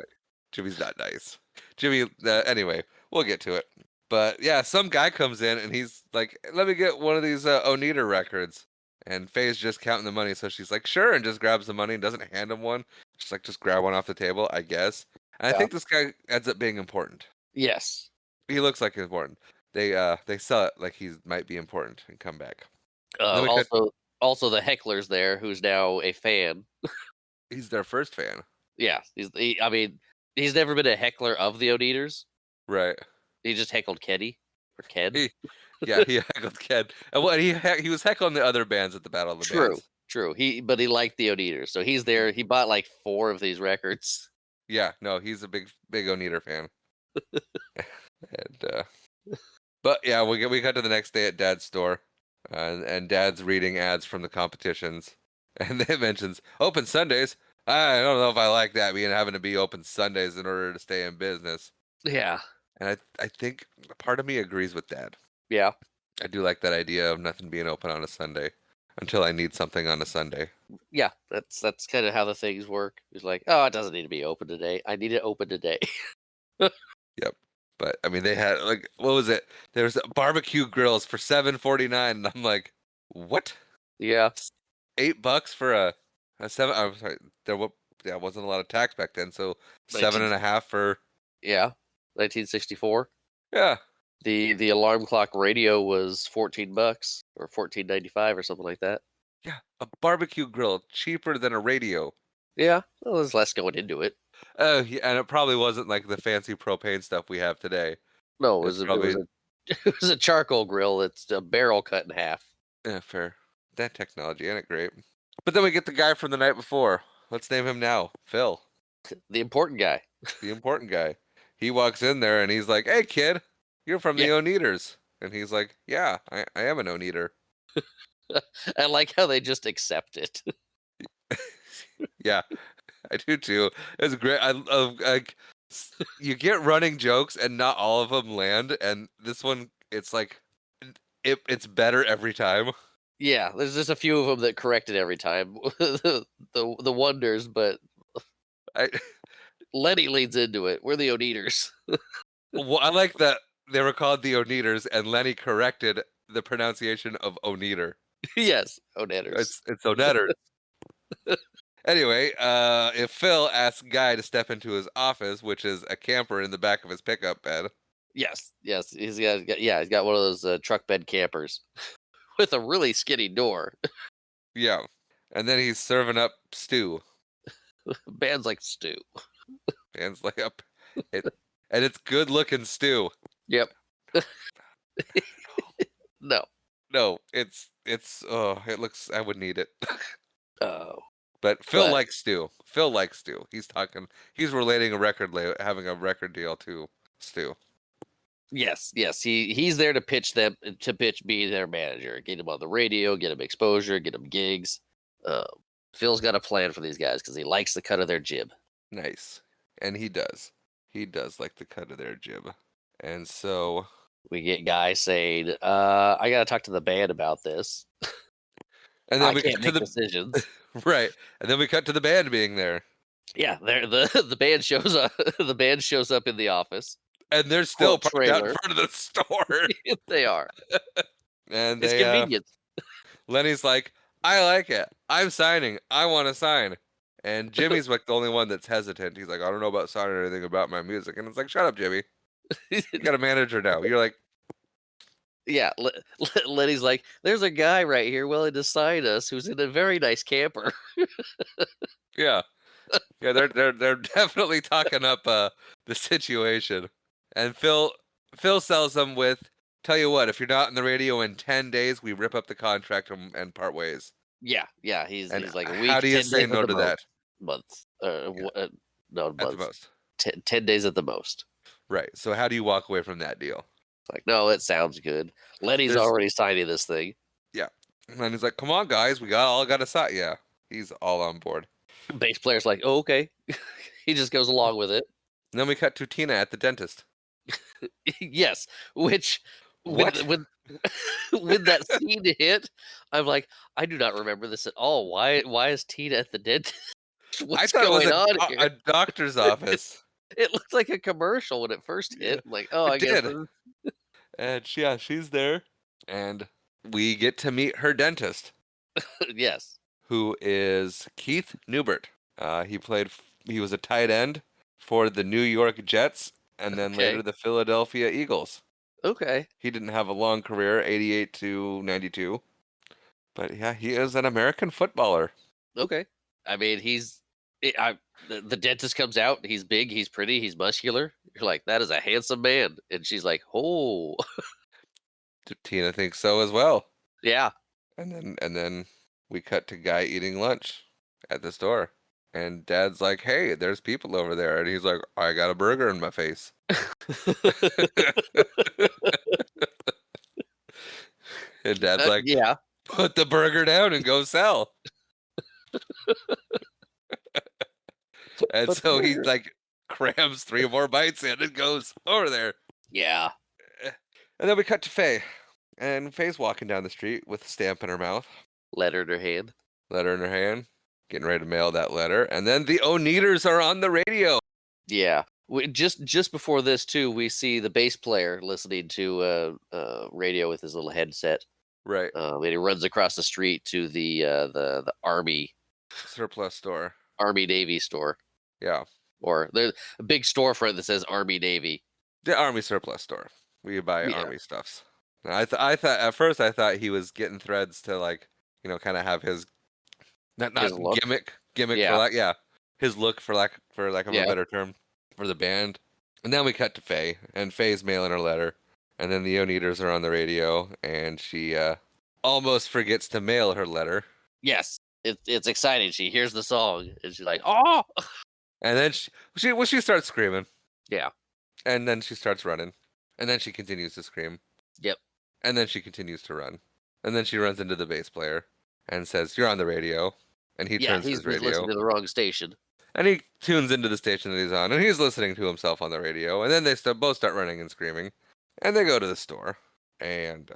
Speaker 1: Jimmy's not nice. Jimmy. Anyway, we'll get to it. But yeah, some guy comes in and he's like, "Let me get one of these Oneater records." And Faye's just counting the money, so she's like, "Sure," and just grabs the money and doesn't hand him one. She's like, "Just grab one off the table, I guess." And I
Speaker 2: Yeah.
Speaker 1: think this guy ends up being important.
Speaker 2: Yes.
Speaker 1: He looks like he's important. They sell it like he might be important and come back. And then
Speaker 2: Uh,
Speaker 1: we cut.
Speaker 2: also, also the heckler's there, who's now a fan.
Speaker 1: He's their first fan,
Speaker 2: Yeah, I mean, he's never been a heckler of the Oneaters.
Speaker 1: right?
Speaker 2: He just heckled Kenny or Ken.
Speaker 1: He, yeah, he heckled Ken. And what he was heckling the other bands at the Battle of the
Speaker 2: True,
Speaker 1: Bands.
Speaker 2: true. But he liked the Oneaters, so he's there. He bought like 4 of these records.
Speaker 1: Yeah, no, he's a big Oneater fan. And but yeah, we got to the next day at Dad's store, and Dad's reading ads from the competitions, and it mentions open Sundays. I don't know if I like that being having to be open Sundays in order to stay in business.
Speaker 2: Yeah,
Speaker 1: And I think part of me agrees with Dad.
Speaker 2: yeah,
Speaker 1: I do like that idea of nothing being open on a Sunday until I need something on a Sunday.
Speaker 2: yeah. That's kind of how the things work. It's like, oh, it doesn't need to be open today. I need it open today.
Speaker 1: Yep. But I mean, they had like what was it? There was barbecue grills for $7.49, and I'm like, what?
Speaker 2: Yeah,
Speaker 1: $8 for a seven. I'm sorry, there wasn't a lot of tax back then, so
Speaker 2: 19,
Speaker 1: 7.5 for
Speaker 2: yeah, 1964.
Speaker 1: yeah,
Speaker 2: The alarm clock radio was $14 or 14.95 or something like that.
Speaker 1: yeah, a barbecue grill cheaper than a radio.
Speaker 2: Yeah, well, there's less going into it.
Speaker 1: Oh, yeah, and it probably wasn't like the fancy propane stuff we have today.
Speaker 2: No,
Speaker 1: It's
Speaker 2: it was
Speaker 1: probably
Speaker 2: a it was a charcoal grill. It's a barrel cut in half.
Speaker 1: yeah, fair. That technology, ain't it great? But then we get the guy from the night before. Let's name him now, Phil,
Speaker 2: The important guy.
Speaker 1: the important guy. He walks in there and he's like, "Hey, kid, you're from
Speaker 2: Yeah,
Speaker 1: the Oneaters," and he's like, "Yeah, I am an Oneater."
Speaker 2: I like how they just accept it.
Speaker 1: Yeah, I do too. It's great. I love like you get running jokes and not all of them land, and this one it's like it's better every time.
Speaker 2: Yeah, there's just a few of them that correct it every time. The wonders, but
Speaker 1: I
Speaker 2: Lenny leads into it. We're the Oneaters.
Speaker 1: well, I like that they were called the Oneaters, and Lenny corrected the pronunciation of Oneater.
Speaker 2: Yes, Oneaters.
Speaker 1: It's Oneaters. Anyway, if Phil asks Guy to step into his office, which is a camper in the back of his pickup bed,
Speaker 2: Yes, yes, he's got one of those truck bed campers with a really skinny door.
Speaker 1: yeah, and then he's serving up stew.
Speaker 2: Bands like stew.
Speaker 1: Hands like up, it, and it's good looking stew.
Speaker 2: Yep. No.
Speaker 1: No, oh, it looks. I would need it.
Speaker 2: Oh,
Speaker 1: But Phil
Speaker 2: but
Speaker 1: likes stew. Phil likes stew. He's talking. He's relating a having a record deal to stew.
Speaker 2: yes, he's there to pitch being their manager, get him on the radio, get him exposure, get him gigs. Uh, Phil's got a plan for these guys because he likes the cut of their jib.
Speaker 1: Nice, and he does. He does like the cut of their jib, and so
Speaker 2: We get guys saying, "I got to talk to the band about this.
Speaker 1: and then
Speaker 2: I
Speaker 1: we
Speaker 2: can't
Speaker 1: cut to
Speaker 2: make
Speaker 1: the
Speaker 2: decisions."
Speaker 1: right, and then we cut to the band being there,
Speaker 2: Yeah, the band shows up. The band shows up in the office.
Speaker 1: and they're still
Speaker 2: Quote
Speaker 1: parked out in
Speaker 2: trailer.
Speaker 1: front of the store,
Speaker 2: They are.
Speaker 1: and
Speaker 2: It's
Speaker 1: they
Speaker 2: convenient.
Speaker 1: Lenny's like, I like it. I'm signing. I want to sign. And Jimmy's like the only one that's hesitant. He's like, I don't know about signing anything about my music. And it's like, shut up, Jimmy. You got a manager now. You're like,
Speaker 2: Yeah, Lenny's like, there's a guy right here willing to sign us who's in a very nice camper.
Speaker 1: yeah, yeah. They're definitely talking up the situation. And Phil sells them with, tell you what, if you're not on the radio in 10 days, we rip up the contract and part ways.
Speaker 2: Yeah,
Speaker 1: And
Speaker 2: he's like a
Speaker 1: how
Speaker 2: week,
Speaker 1: do you
Speaker 2: 10
Speaker 1: say
Speaker 2: days at
Speaker 1: no
Speaker 2: the
Speaker 1: to
Speaker 2: most,
Speaker 1: that?
Speaker 2: months,
Speaker 1: Yeah,
Speaker 2: no
Speaker 1: at the
Speaker 2: months,
Speaker 1: most.
Speaker 2: 10 days at the most.
Speaker 1: Right. So how do you walk away from that deal?
Speaker 2: It's like, no, it sounds good. Lenny's
Speaker 1: There's
Speaker 2: already signing this thing.
Speaker 1: yeah. And then he's like, "Come on, guys, we got a shot." Yeah, he's all on board.
Speaker 2: Bass player's like, oh, okay. He just goes along with it.
Speaker 1: And then we cut to Tina at the dentist.
Speaker 2: Yes, which
Speaker 1: What?
Speaker 2: when that scene hit, I'm like, I do not remember this at all. Why is Tina at the dentist?
Speaker 1: I
Speaker 2: What's
Speaker 1: thought it was
Speaker 2: going on
Speaker 1: a
Speaker 2: here?
Speaker 1: doctor's office.
Speaker 2: It looked like a commercial when it first
Speaker 1: Yeah,
Speaker 2: hit. Like, oh,
Speaker 1: it
Speaker 2: I guess
Speaker 1: did. And yeah, she's there, and we get to meet her dentist,
Speaker 2: yes.
Speaker 1: who is Keith Newbert. He was a tight end for the New York Jets and then
Speaker 2: Okay.
Speaker 1: later the Philadelphia Eagles.
Speaker 2: Okay.
Speaker 1: He didn't have a long career, 88 to 92. But yeah, he is an American footballer.
Speaker 2: Okay. I mean, the dentist comes out. He's big. He's pretty. He's muscular. You're like, that is a handsome man. And she's like, oh,
Speaker 1: Tina thinks so as well.
Speaker 2: yeah.
Speaker 1: And then we cut to Guy eating lunch at the store. And Dad's like, "Hey, there's people over there." And he's like, "I got a burger in my face." And Dad's like,
Speaker 2: Yeah.
Speaker 1: "Put the burger down and go sell." And
Speaker 2: But the
Speaker 1: so he
Speaker 2: burger.
Speaker 1: like crams 3 more bites in and goes over there.
Speaker 2: Yeah.
Speaker 1: And then we cut to Faye. And Faye's walking down the street with a stamp in her mouth,
Speaker 2: Letter in her hand.
Speaker 1: letter in her hand, getting ready to mail that letter. And then the Oneaters are on the radio.
Speaker 2: Yeah. Just before this too, we see the bass player listening to radio with his little headset.
Speaker 1: Right.
Speaker 2: And he runs across the street to the Army
Speaker 1: Surplus store.
Speaker 2: Navy store,
Speaker 1: Yeah.
Speaker 2: or there's a big storefront that says Army Navy.
Speaker 1: The Army surplus store. We buy
Speaker 2: Yeah.
Speaker 1: Army stuffs. Now, I thought at first I thought he was getting Threads to like, kind of have his not
Speaker 2: His look.
Speaker 1: gimmick
Speaker 2: Yeah.
Speaker 1: for his look for lack of
Speaker 2: Yeah.
Speaker 1: a better term for the band. And then we cut to Faye, and Faye's mailing her letter, and then the Oneaters are on the radio, and she almost forgets to mail her letter,
Speaker 2: Yes. It's exciting. She hears the song and she's like, oh.
Speaker 1: and then she starts screaming,
Speaker 2: Yeah.
Speaker 1: and then she starts running, and then she continues to scream.
Speaker 2: Yep.
Speaker 1: And then she continues to run. And then she runs into the bass player and says, "You're on the radio." And he
Speaker 2: Yeah.
Speaker 1: turns
Speaker 2: He's
Speaker 1: his
Speaker 2: just
Speaker 1: radio.
Speaker 2: listening to the wrong station.
Speaker 1: And he tunes into the station that he's on. And he's listening to himself on the radio. And then they both start running and screaming. And they go to the store. And,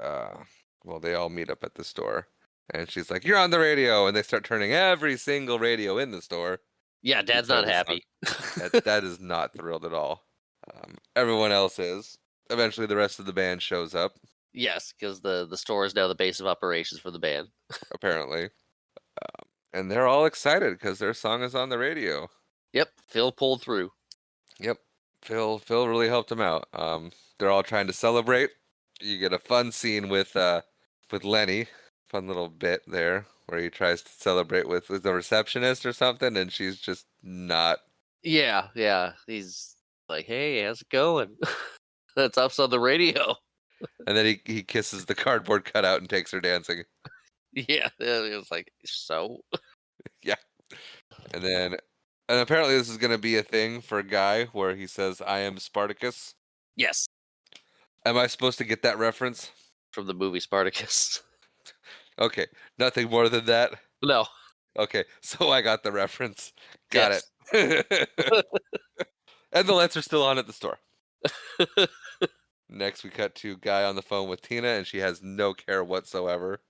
Speaker 1: well, they all meet up at the store. And she's like, "You're on the radio." And they start turning every single radio in the store.
Speaker 2: Yeah.
Speaker 1: to
Speaker 2: Dad's
Speaker 1: play
Speaker 2: not
Speaker 1: the
Speaker 2: happy.
Speaker 1: song. That is not thrilled at all. Everyone else is. Eventually, the rest of the band shows up,
Speaker 2: Yes, because the store is now the base of operations for the band.
Speaker 1: apparently. And they're all excited because their song is on the radio.
Speaker 2: Yep. Phil pulled through.
Speaker 1: Yep. Phil really helped them out. They're all trying to celebrate. You get a fun scene with Lenny. Fun little bit there where he tries to celebrate with the receptionist or something, and she's just not.
Speaker 2: Yeah. Yeah. He's like, hey, how's it going? That's us on the radio.
Speaker 1: And then he kisses the cardboard cutout and takes her dancing.
Speaker 2: Yeah. It was like, so?
Speaker 1: And apparently this is going to be a thing for a guy where he says, "I am Spartacus."
Speaker 2: Yes.
Speaker 1: Am I supposed to get that reference?
Speaker 2: From the movie Spartacus.
Speaker 1: Okay, nothing more than that.
Speaker 2: No.
Speaker 1: Okay, so I got the reference. Got
Speaker 2: Yes.
Speaker 1: it. And the lights are still on at the store. Next, we cut to Guy on the phone with Tina, and she has no care whatsoever.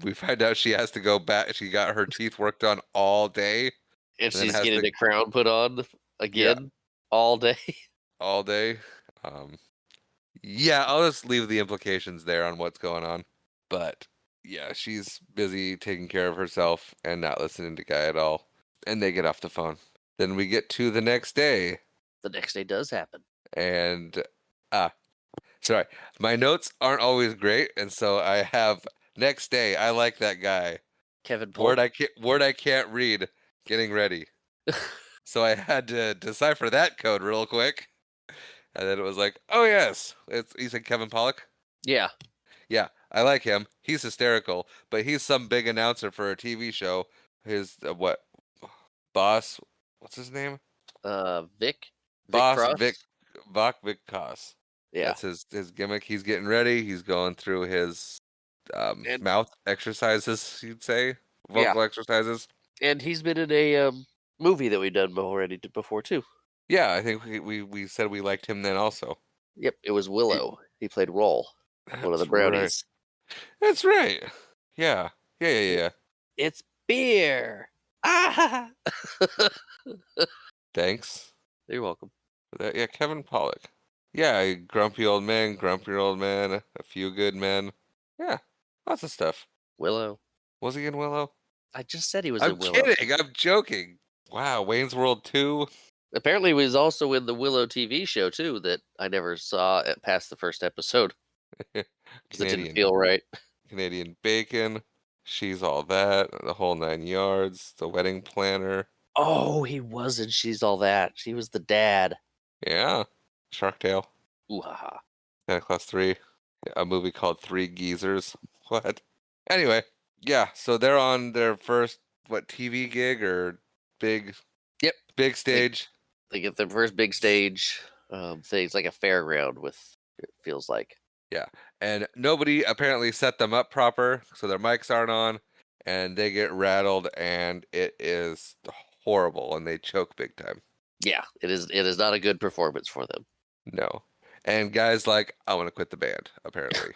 Speaker 1: We find out she has to go back. She got her teeth worked on all day,
Speaker 2: And
Speaker 1: then
Speaker 2: she's
Speaker 1: has
Speaker 2: getting
Speaker 1: to-
Speaker 2: a crown put on again all day.
Speaker 1: all day. Yeah, I'll just leave the implications there on what's going on. But yeah, she's busy taking care of herself and not listening to Guy at all. And they get off the phone. Then we get to the next day.
Speaker 2: The next day does happen.
Speaker 1: And ah, sorry, my notes aren't always great, and so I have next day. I like that guy.
Speaker 2: Kevin
Speaker 1: Word
Speaker 2: Polk.
Speaker 1: I can't read. Getting ready. So I had to decipher that code real quick, and then it was like, oh yes, he said Kevin Pollock.
Speaker 2: Yeah.
Speaker 1: Yeah, I like him. He's hysterical, but he's some big announcer for a TV show. His what boss? What's his name?
Speaker 2: Vic. Vic
Speaker 1: Boss Vic
Speaker 2: Cross.
Speaker 1: Vic Koss.
Speaker 2: Yeah.
Speaker 1: That's his gimmick. He's getting ready. He's going through his
Speaker 2: And
Speaker 1: mouth exercises. You'd say
Speaker 2: yeah.
Speaker 1: vocal exercises.
Speaker 2: And he's been in a movie that we've done already before too.
Speaker 1: Yeah, I think we said we liked him then also.
Speaker 2: Yep, it was
Speaker 1: He-
Speaker 2: Willow. He played Roll, one of the
Speaker 1: That's right.
Speaker 2: brownies.
Speaker 1: That's right. Yeah. Yeah.
Speaker 2: It's beer. Ah!
Speaker 1: Thanks.
Speaker 2: You're welcome.
Speaker 1: For that. Yeah, Kevin Pollock. Yeah, grumpy old man, a few good men. Yeah, lots of stuff.
Speaker 2: Willow.
Speaker 1: Was he in Willow?
Speaker 2: I just said he was
Speaker 1: I'm
Speaker 2: in Willow.
Speaker 1: kidding. I'm joking. Wow, Wayne's World 2.
Speaker 2: Apparently, he was also in the Willow TV show too. That I never saw past the first episode because it didn't
Speaker 1: Canadian
Speaker 2: feel right.
Speaker 1: Canadian Bacon. She's All That. The Whole Nine Yards. The Wedding Planner.
Speaker 2: Oh, he was in She's All That. She was the dad.
Speaker 1: Yeah. Shark Tale.
Speaker 2: Ooh ha ha.
Speaker 1: Santa Claus 3. A movie called Three Geezers. What? Anyway, yeah, so they're on their first TV gig or big
Speaker 2: Yep.
Speaker 1: big stage.
Speaker 2: They get their first big stage thing. It's like a fairground with. It feels like.
Speaker 1: Yeah. And nobody apparently set them up proper, so their mics aren't on, and they get rattled and it is horrible and they choke big time.
Speaker 2: Yeah, it is. It is not a good performance for them.
Speaker 1: No. And guys like, I want to quit the band, apparently.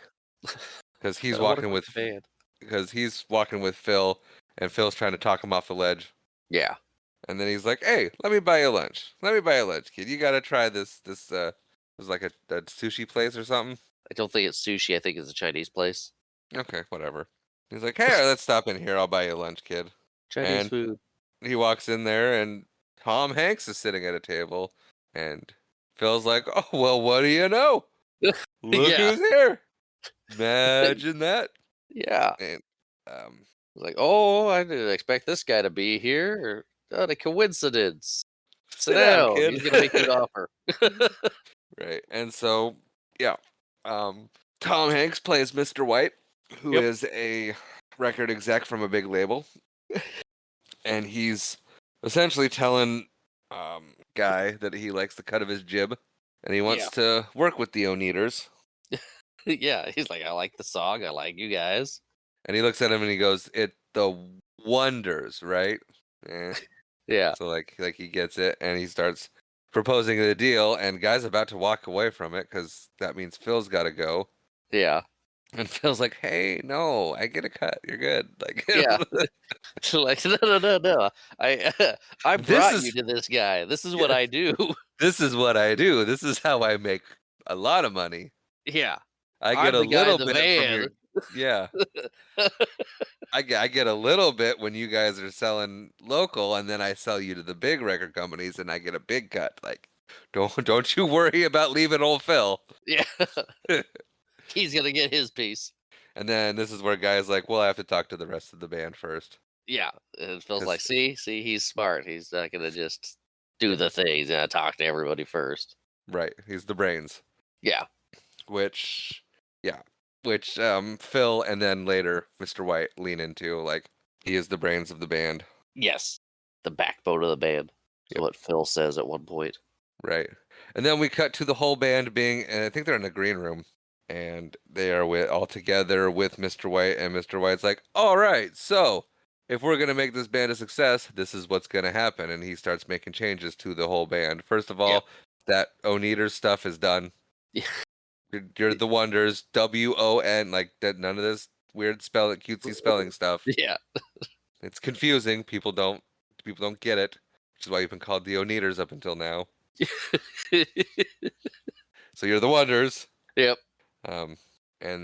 Speaker 1: Because he's
Speaker 2: I wanna
Speaker 1: walking
Speaker 2: quit
Speaker 1: with
Speaker 2: the band.
Speaker 1: because he's walking with Phil and Phil's trying to talk him off the ledge.
Speaker 2: Yeah.
Speaker 1: And then he's like, "Hey, let me buy you lunch. Let me buy you lunch, kid. You gotta try this. It was like a sushi place or something.
Speaker 2: I don't think it's sushi. I think it's a Chinese place.
Speaker 1: Okay, whatever." He's like, "Hey, let's stop in here. I'll buy you lunch, kid."
Speaker 2: Chinese
Speaker 1: And
Speaker 2: food.
Speaker 1: he walks in there, and Tom Hanks is sitting at a table, and Phil's like, "Oh well, what do you know? Look
Speaker 2: Yeah.
Speaker 1: who's here! Imagine that!"
Speaker 2: Yeah.
Speaker 1: And
Speaker 2: It's like, oh, I didn't expect this guy to be here. What a coincidence. Sit down.
Speaker 1: kid.
Speaker 2: He's gonna make you an offer.
Speaker 1: Right. And so, yeah. Tom Hanks plays Mr. White, who
Speaker 2: Yep.
Speaker 1: is a record exec from a big label. And he's essentially telling Guy that he likes the cut of his jib and he wants to work with the Oneaters.
Speaker 2: Yeah, he's like, I like the song. I like you guys.
Speaker 1: And he looks at him and he goes, "It the wonders, right?" Eh.
Speaker 2: Yeah.
Speaker 1: So like he gets it and he starts proposing the deal and Guy's about to walk away from it because that means Phil's got to go.
Speaker 2: Yeah.
Speaker 1: And Phil's like, "Hey, no, I get a cut. You're good." Like,
Speaker 2: Yeah. Like, no. I
Speaker 1: This
Speaker 2: brought
Speaker 1: is-
Speaker 2: you to this guy. This is what I do.
Speaker 1: this is what I do. This is how I make a lot of money.
Speaker 2: Yeah.
Speaker 1: I
Speaker 2: I'm
Speaker 1: get a
Speaker 2: the guy
Speaker 1: little
Speaker 2: in the
Speaker 1: bit
Speaker 2: van.
Speaker 1: from your, yeah. I get a little bit when you guys are selling local, and then I sell you to the big record companies, and I get a big cut. Like, don't you worry about leaving old Phil.
Speaker 2: Yeah. He's gonna get his piece.
Speaker 1: And then this is where Guy's like, "Well, I have to talk to the rest of the band first."
Speaker 2: Yeah. And Phil's
Speaker 1: 'Cause-
Speaker 2: like, see, he's smart. He's not gonna just do the thing. He's gonna talk to everybody first.
Speaker 1: Right, he's the brains.
Speaker 2: Yeah.
Speaker 1: Which Phil and then later Mr. White lean into, like, he is the brains of the band.
Speaker 2: Yes. The backbone of the band. Is
Speaker 1: Yep.
Speaker 2: what Phil says at one point.
Speaker 1: Right. And then we cut to the whole band being, and I think they're in the green room, and they are all together with Mr. White, and Mr. White's like, "All right, so if we're gonna make this band a success, this is what's gonna happen," and he starts making changes to the whole band. First of all, that Oneaters stuff is done.
Speaker 2: Yeah.
Speaker 1: You're the Wonders, WON, like that. None of this weird cutesy spelling stuff.
Speaker 2: Yeah.
Speaker 1: It's confusing. People don't get it, which is why you've been called the Oneaters up until now. So you're the Wonders.
Speaker 2: Yep.
Speaker 1: And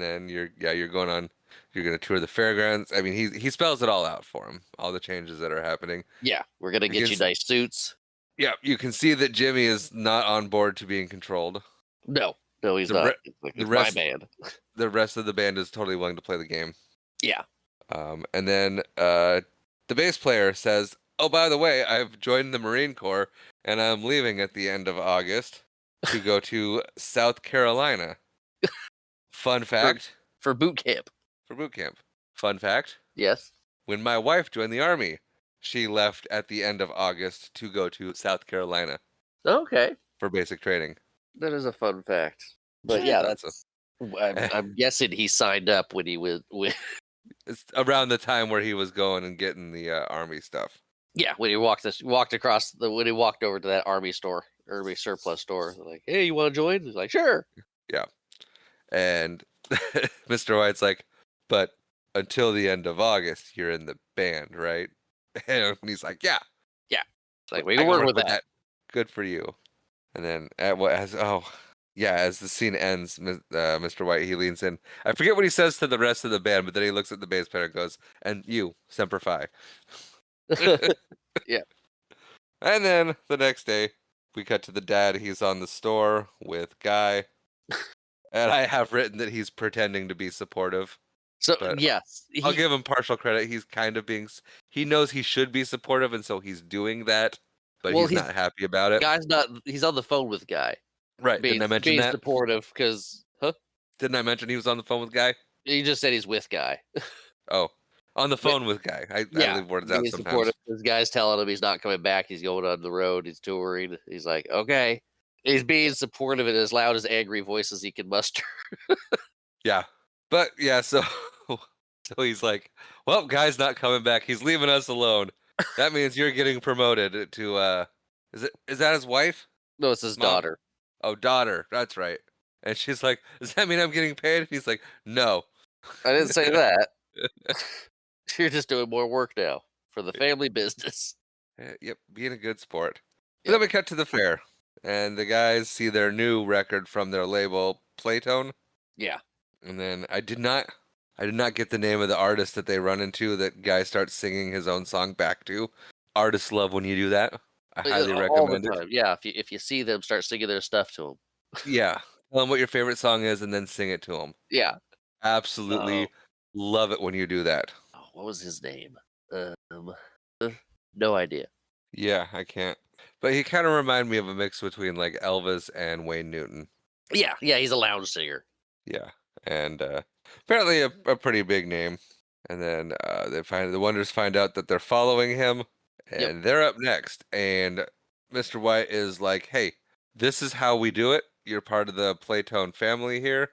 Speaker 1: then you're going on. You're gonna tour the fairgrounds. I mean, he spells it all out for him. All the changes that are happening.
Speaker 2: Yeah. We're gonna get you
Speaker 1: Because-
Speaker 2: nice suits.
Speaker 1: Yeah, you can see that Jimmy is not on board to being controlled.
Speaker 2: No, no, he's
Speaker 1: The
Speaker 2: not.
Speaker 1: re-
Speaker 2: It's like
Speaker 1: the
Speaker 2: it's my
Speaker 1: rest
Speaker 2: band.
Speaker 1: the rest of the band is totally willing to play the game.
Speaker 2: Yeah.
Speaker 1: And then the bass player says, "Oh, by the way, I've joined the Marine Corps and I'm leaving at the end of August to go to South Carolina." Fun
Speaker 2: For
Speaker 1: fact
Speaker 2: for boot camp.
Speaker 1: for boot camp. Fun fact:
Speaker 2: Yes.
Speaker 1: when my wife joined the army, she left at the end of August to go to South Carolina
Speaker 2: Okay.
Speaker 1: for basic training.
Speaker 2: That is a fun fact. But
Speaker 1: I
Speaker 2: yeah,
Speaker 1: thought so.
Speaker 2: that's. I'm guessing he signed up when he was.
Speaker 1: It's around the time where he was going and getting the army stuff.
Speaker 2: Yeah, when he walked across when he walked over to that army store, army surplus store, they're like, "Hey, you want to join?" He's like, "Sure."
Speaker 1: Yeah. And Mr. White's like, "But until the end of August, you're in the band, right?" And he's like, "Yeah,
Speaker 2: Yeah, it's like we
Speaker 1: I
Speaker 2: can
Speaker 1: can
Speaker 2: work
Speaker 1: work
Speaker 2: with
Speaker 1: with
Speaker 2: that.
Speaker 1: that. Good for you." And then as the scene ends, Mr. White, he leans in. I forget what he says to the rest of the band, but then he looks at the bass player and goes, "And you, Semper Fi."
Speaker 2: Yeah.
Speaker 1: And then the next day, we cut to the dad. He's on the store with Guy. And I have written that he's pretending to be supportive,
Speaker 2: So
Speaker 1: but
Speaker 2: yes,
Speaker 1: I'll give him partial credit. He's kind of he knows he should be supportive, and so he's doing that, but
Speaker 2: well,
Speaker 1: he's
Speaker 2: he's
Speaker 1: not happy about it.
Speaker 2: guy's not. He's on the phone with guy,
Speaker 1: Right. Didn't I mention
Speaker 2: being
Speaker 1: that?
Speaker 2: supportive because
Speaker 1: Didn't I mention he was on the phone with Guy?
Speaker 2: he just said he's with guy.
Speaker 1: Oh, on the
Speaker 2: But,
Speaker 1: phone with Guy. I
Speaker 2: yeah,
Speaker 1: leave words out
Speaker 2: being
Speaker 1: sometimes.
Speaker 2: supportive. This guy's telling him he's not coming back. He's going on the road. He's touring. He's like, okay. He's being supportive in as loud as angry voice as he can muster.
Speaker 1: Yeah. But yeah, so so he's like, "Well, Guy's not coming back. He's leaving us alone. That means you're getting promoted to is that his wife?
Speaker 2: No, it's his
Speaker 1: Mom?
Speaker 2: daughter.
Speaker 1: Oh, daughter. That's right." And she's like, "Does that mean I'm getting paid?" And he's like, "No."
Speaker 2: I didn't say that. You're just doing more work now for the family business.
Speaker 1: Yep, being a good sport. But then
Speaker 2: Yep.
Speaker 1: we cut to the fair, and the guys see their new record from their label, Playtone.
Speaker 2: Yeah.
Speaker 1: And then I did not get the name of the artist that they run into that guy starts singing his own song back to. Artists love when you do that. I highly
Speaker 2: All the
Speaker 1: recommend it.
Speaker 2: time. Yeah. If you see them, start singing their stuff to them.
Speaker 1: Yeah. Tell them what your favorite song is and then sing it to them.
Speaker 2: Yeah. Oh,
Speaker 1: Absolutely love it when you do that.
Speaker 2: what was his name? Um, no idea.
Speaker 1: Yeah, I can't. But he kind of reminded me of a mix between like Elvis and Wayne Newton.
Speaker 2: Yeah, he's a lounge singer.
Speaker 1: Yeah. And apparently a pretty big name. And then the Wonders find out that they're following him,
Speaker 2: Yep.
Speaker 1: and they're up next. And Mr. White is like, "Hey, this is how we do it. You're part of the Playtone family here.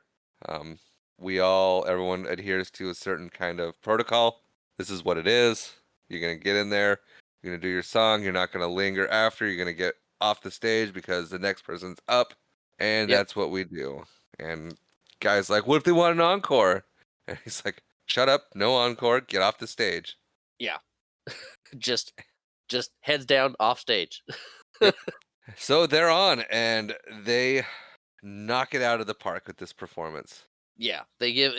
Speaker 1: Um, everyone adheres to a certain kind of protocol. This is what it is. You're gonna get in there. You're gonna do your song. You're not gonna linger after. You're gonna get off the stage because the next person's up, and
Speaker 2: Yep.
Speaker 1: that's what we do." And guy's like, "What if they want an encore?" And he's like, "Shut up, no encore, get off the stage."
Speaker 2: Yeah. just heads down off stage.
Speaker 1: So they're on, and they knock it out of the park with this performance.
Speaker 2: Yeah. They give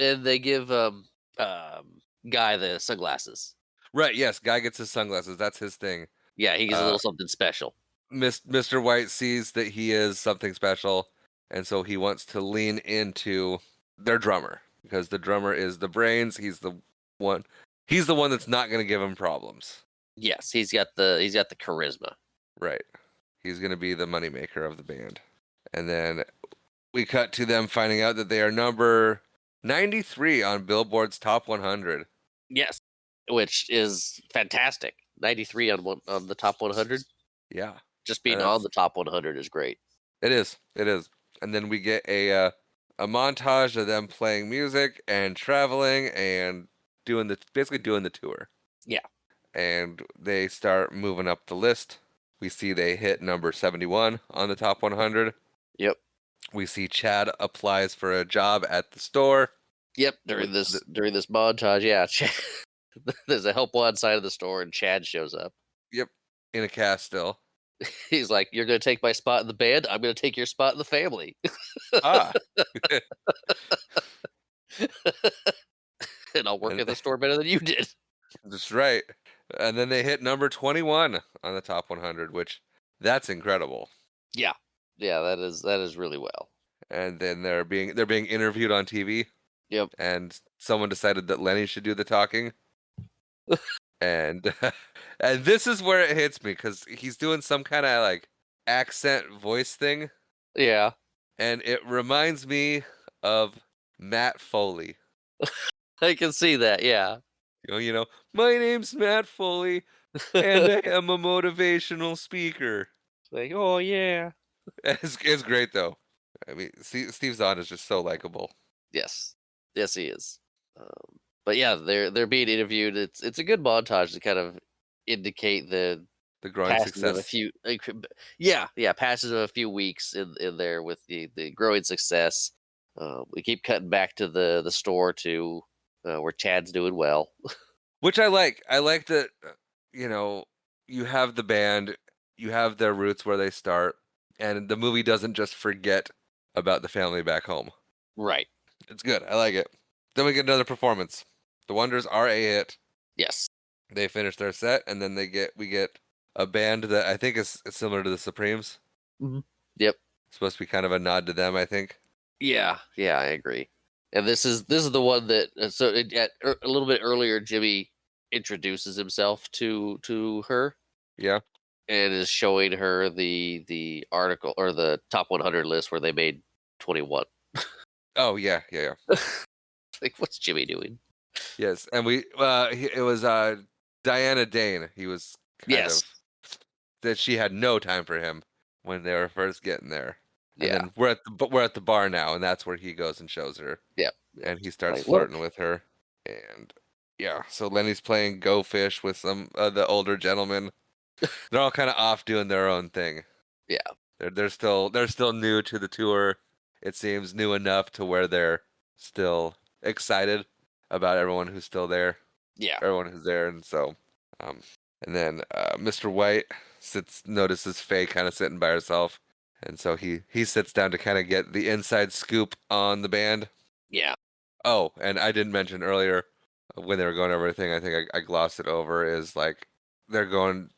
Speaker 2: guy the sunglasses.
Speaker 1: Right, yes, guy gets his sunglasses. That's his thing.
Speaker 2: Yeah, he gets a
Speaker 1: Uh,
Speaker 2: little something special.
Speaker 1: Mr. White sees that he is something special, and so he wants to lean into their drummer because the drummer is the brains. He's the one. He's the one that's not going to give him problems.
Speaker 2: Yes, he's got the charisma.
Speaker 1: Right. He's going to be the moneymaker of the band. And then we cut to them finding out that they are number 93 on Billboard's Top 100.
Speaker 2: Yes, which is fantastic. 93 on the top 100.
Speaker 1: Yeah,
Speaker 2: Just being
Speaker 1: and
Speaker 2: on the top 100 is great.
Speaker 1: it is. It is. And then we get a montage of them playing music and traveling and basically doing the tour.
Speaker 2: Yeah.
Speaker 1: And they start moving up the list. We see they hit number 71 on the top 100.
Speaker 2: Yep.
Speaker 1: We see Chad applies for a job at the store.
Speaker 2: Yep. During this montage, yeah, there's a help wanted sign of the store, and Chad shows up.
Speaker 1: Yep, in a cast still.
Speaker 2: He's like, "You're gonna take my spot in the band. I'm gonna take your spot in the family."
Speaker 1: Ah,
Speaker 2: And I'll work
Speaker 1: and
Speaker 2: at the store better than you did.
Speaker 1: that's right. And then they hit number 21 on the top 100, which That's incredible.
Speaker 2: Yeah, yeah, that is really well.
Speaker 1: And then they're being interviewed on TV,
Speaker 2: Yep.
Speaker 1: and someone decided that Lenny should do the talking. And and this is where it hits me because he's doing some kind of like accent voice thing,
Speaker 2: Yeah,
Speaker 1: and it reminds me of Matt Foley.
Speaker 2: I can see that. Yeah.
Speaker 1: My name's Matt Foley, and I am a motivational speaker.
Speaker 2: Like, oh yeah.
Speaker 1: It's great though. I mean, Steve Zahn is just so likable.
Speaker 2: Yes, yes, he is. But yeah, they're being interviewed. It's a good montage to kind of indicate the
Speaker 1: The growing
Speaker 2: passes of a
Speaker 1: success,
Speaker 2: few. Yeah, passes of a few weeks in there with the growing success. We keep cutting back to the store to where Chad's doing well.
Speaker 1: which I like. I like that. You know, you have the band, you have their roots where they start, and the movie doesn't just forget about the family back home.
Speaker 2: Right.
Speaker 1: It's good. I like it. Then we get another performance. The Wonders are a hit.
Speaker 2: Yes.
Speaker 1: They finish their set, and then we get a band that I think is similar to the Supremes.
Speaker 2: Yep.
Speaker 1: Supposed to be kind of a nod to them, I think.
Speaker 2: Yeah. Yeah. I agree. And this is the one that a little bit earlier, Jimmy introduces himself to her
Speaker 1: Yeah.
Speaker 2: and is showing her the article or the top 100 list where they made 21.
Speaker 1: Oh yeah, yeah, yeah.
Speaker 2: Like, what's Jimmy doing?
Speaker 1: Yes, and it was Diana Dane. He was kind
Speaker 2: Yes.
Speaker 1: of that she had no time for him when they were first getting there. And
Speaker 2: Yeah.
Speaker 1: then we're at the bar now, and that's where he goes and shows her,
Speaker 2: Yeah.
Speaker 1: and he starts
Speaker 2: Like, look.
Speaker 1: flirting with her. And yeah, so Lenny's playing Go Fish with some the older gentlemen. They're all kind of off doing their own thing.
Speaker 2: Yeah.
Speaker 1: They're still new to the tour. It seems new enough to where they're still excited about everyone who's still there,
Speaker 2: Yeah.
Speaker 1: everyone who's there, and so, um, and then Mr. White notices Faye kind of sitting by herself, and so he sits down to kind of get the inside scoop on the band.
Speaker 2: Yeah.
Speaker 1: Oh, and I didn't mention earlier when they were going over everything. I think I glossed it over. Is like they're going.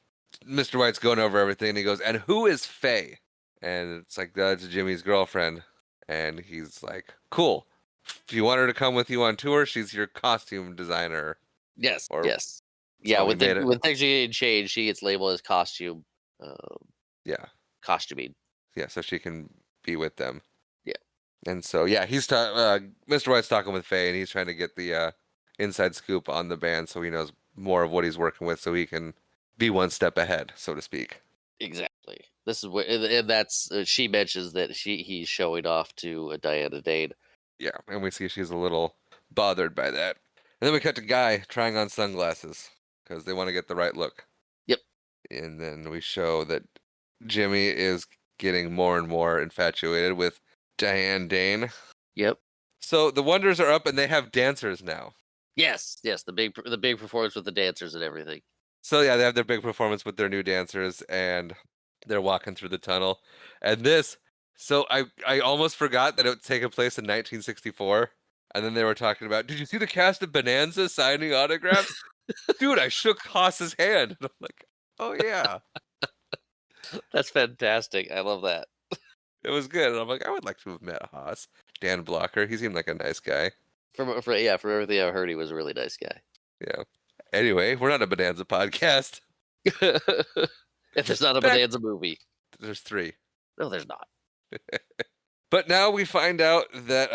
Speaker 1: Mr. White's going over everything, and he goes, "And who is Faye?" And it's like that's Jimmy's girlfriend, and he's like, "Cool. If you want her to come with you on tour, she's your costume designer."
Speaker 2: Yes.
Speaker 1: Or
Speaker 2: Yes. Yeah.
Speaker 1: so he made it.
Speaker 2: When things are getting changed, she gets labeled as
Speaker 1: Yeah,
Speaker 2: costuming.
Speaker 1: yeah. So she can be with them.
Speaker 2: Yeah.
Speaker 1: And so yeah, Mr. White's talking with Faye, and he's trying to get the inside scoop on the band, so he knows more of what he's working with, so he can be one step ahead, so to speak.
Speaker 2: Exactly. This is where, and that's she mentions that he's showing off to Diana Dane.
Speaker 1: Yeah, and we see she's a little bothered by that. And then we cut to Guy trying on sunglasses because they want to get the right look.
Speaker 2: Yep.
Speaker 1: And then we show that Jimmy is getting more and more infatuated with Diane Dane.
Speaker 2: Yep.
Speaker 1: So the Wonders are up and they have dancers now.
Speaker 2: Yes. Yes. The big performance with the dancers and everything.
Speaker 1: So yeah, they have their big performance with their new dancers and they're walking through the tunnel. And so I almost forgot that it would take place in 1964. And then they were talking about, did you see the cast of Bonanza signing autographs? Dude, I shook Haas's hand. And I'm like, oh yeah.
Speaker 2: That's fantastic. I love that.
Speaker 1: It was good. And I'm like, I would like to have met Haas. Dan Blocker, he seemed like a nice guy.
Speaker 2: From everything I've heard, he was a really nice guy.
Speaker 1: Yeah. Anyway, we're not a Bonanza podcast.
Speaker 2: If there's not a
Speaker 1: Back-
Speaker 2: Bonanza movie,
Speaker 1: There's 3.
Speaker 2: no, there's not.
Speaker 1: But now we find out that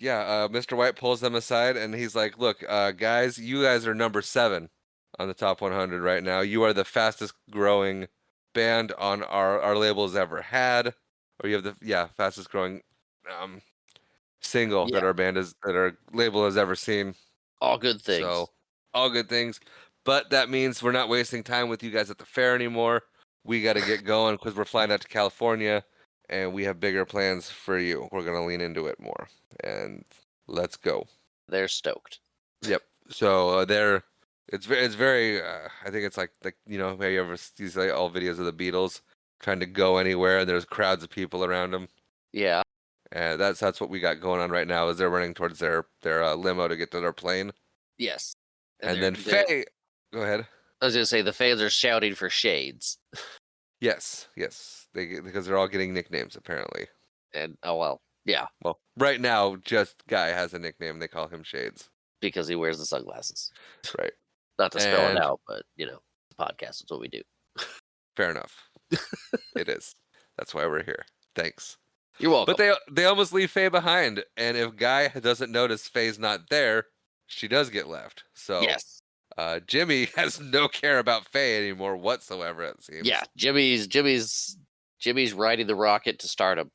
Speaker 1: Mr. White pulls them aside and he's like, "Look, guys, you guys are number 7 on the top 100 right now. You are the fastest growing band on our label has ever had, or you have the fastest growing single that
Speaker 2: Yeah.
Speaker 1: our label has ever seen.
Speaker 2: All good things.
Speaker 1: So, all good things. But that means we're not wasting time with you guys at the fair anymore. We got to get going because we're flying out to California and we have bigger plans for you. We're going to lean into it more. And let's go.
Speaker 2: They're stoked.
Speaker 1: Yep. So it's very, I think it's like have you ever see like all videos of the Beatles trying to go anywhere and there's crowds of people around them?
Speaker 2: Yeah.
Speaker 1: And that's what we got going on right now is they're running towards their limo to get to their plane.
Speaker 2: Yes.
Speaker 1: And then Faye, go ahead.
Speaker 2: I was gonna say the fans are shouting for shades.
Speaker 1: Yes, yes. Because they're all getting nicknames apparently.
Speaker 2: And oh well, yeah,
Speaker 1: Well, right now, just Guy has a nickname. They call him Shades.
Speaker 2: because he wears the sunglasses.
Speaker 1: Right.
Speaker 2: Not to spell it
Speaker 1: And
Speaker 2: out, but the podcast is what we do.
Speaker 1: fair enough. It is. That's why we're here. Thanks.
Speaker 2: You're
Speaker 1: But
Speaker 2: welcome.
Speaker 1: they almost leave Faye behind, and if Guy doesn't notice Faye's not there, she does get left. So
Speaker 2: Yes.
Speaker 1: Jimmy has no care about Faye anymore whatsoever. It seems.
Speaker 2: Yeah, Jimmy's riding the rocket to stardom.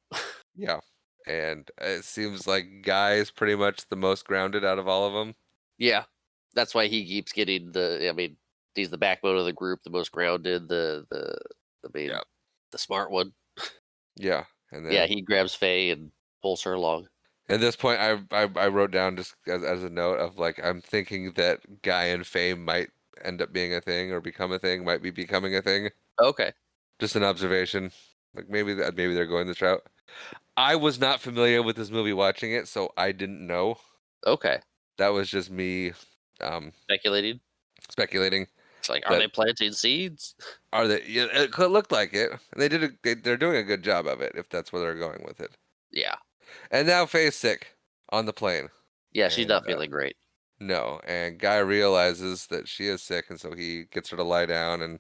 Speaker 1: Yeah. And it seems like Guy is pretty much the most grounded out of all of them.
Speaker 2: Yeah, that's why he keeps getting the. I mean, he's the backbone of the group, the most grounded, the main,
Speaker 1: Yeah.
Speaker 2: the smart one.
Speaker 1: Yeah. And then
Speaker 2: Yeah, he grabs Faye and pulls her along.
Speaker 1: at this point, I wrote down just as a note of like I'm thinking that Guy and Faye might end up being a thing or become a thing, might be becoming a thing.
Speaker 2: Okay.
Speaker 1: Just an observation. Like maybe they're going this route. I was not familiar with this movie watching it, so I didn't know.
Speaker 2: Okay.
Speaker 1: That was just me
Speaker 2: Speculating.
Speaker 1: speculating.
Speaker 2: It's like, are
Speaker 1: That
Speaker 2: they planting seeds?
Speaker 1: are they? Yeah, it could look like it. And they did. They're doing a good job of it. If that's where they're going with it.
Speaker 2: Yeah.
Speaker 1: And now Faye's sick on the plane.
Speaker 2: Yeah, she's
Speaker 1: And
Speaker 2: not feeling great.
Speaker 1: no, and Guy realizes that she is sick, and so he gets her to lie down and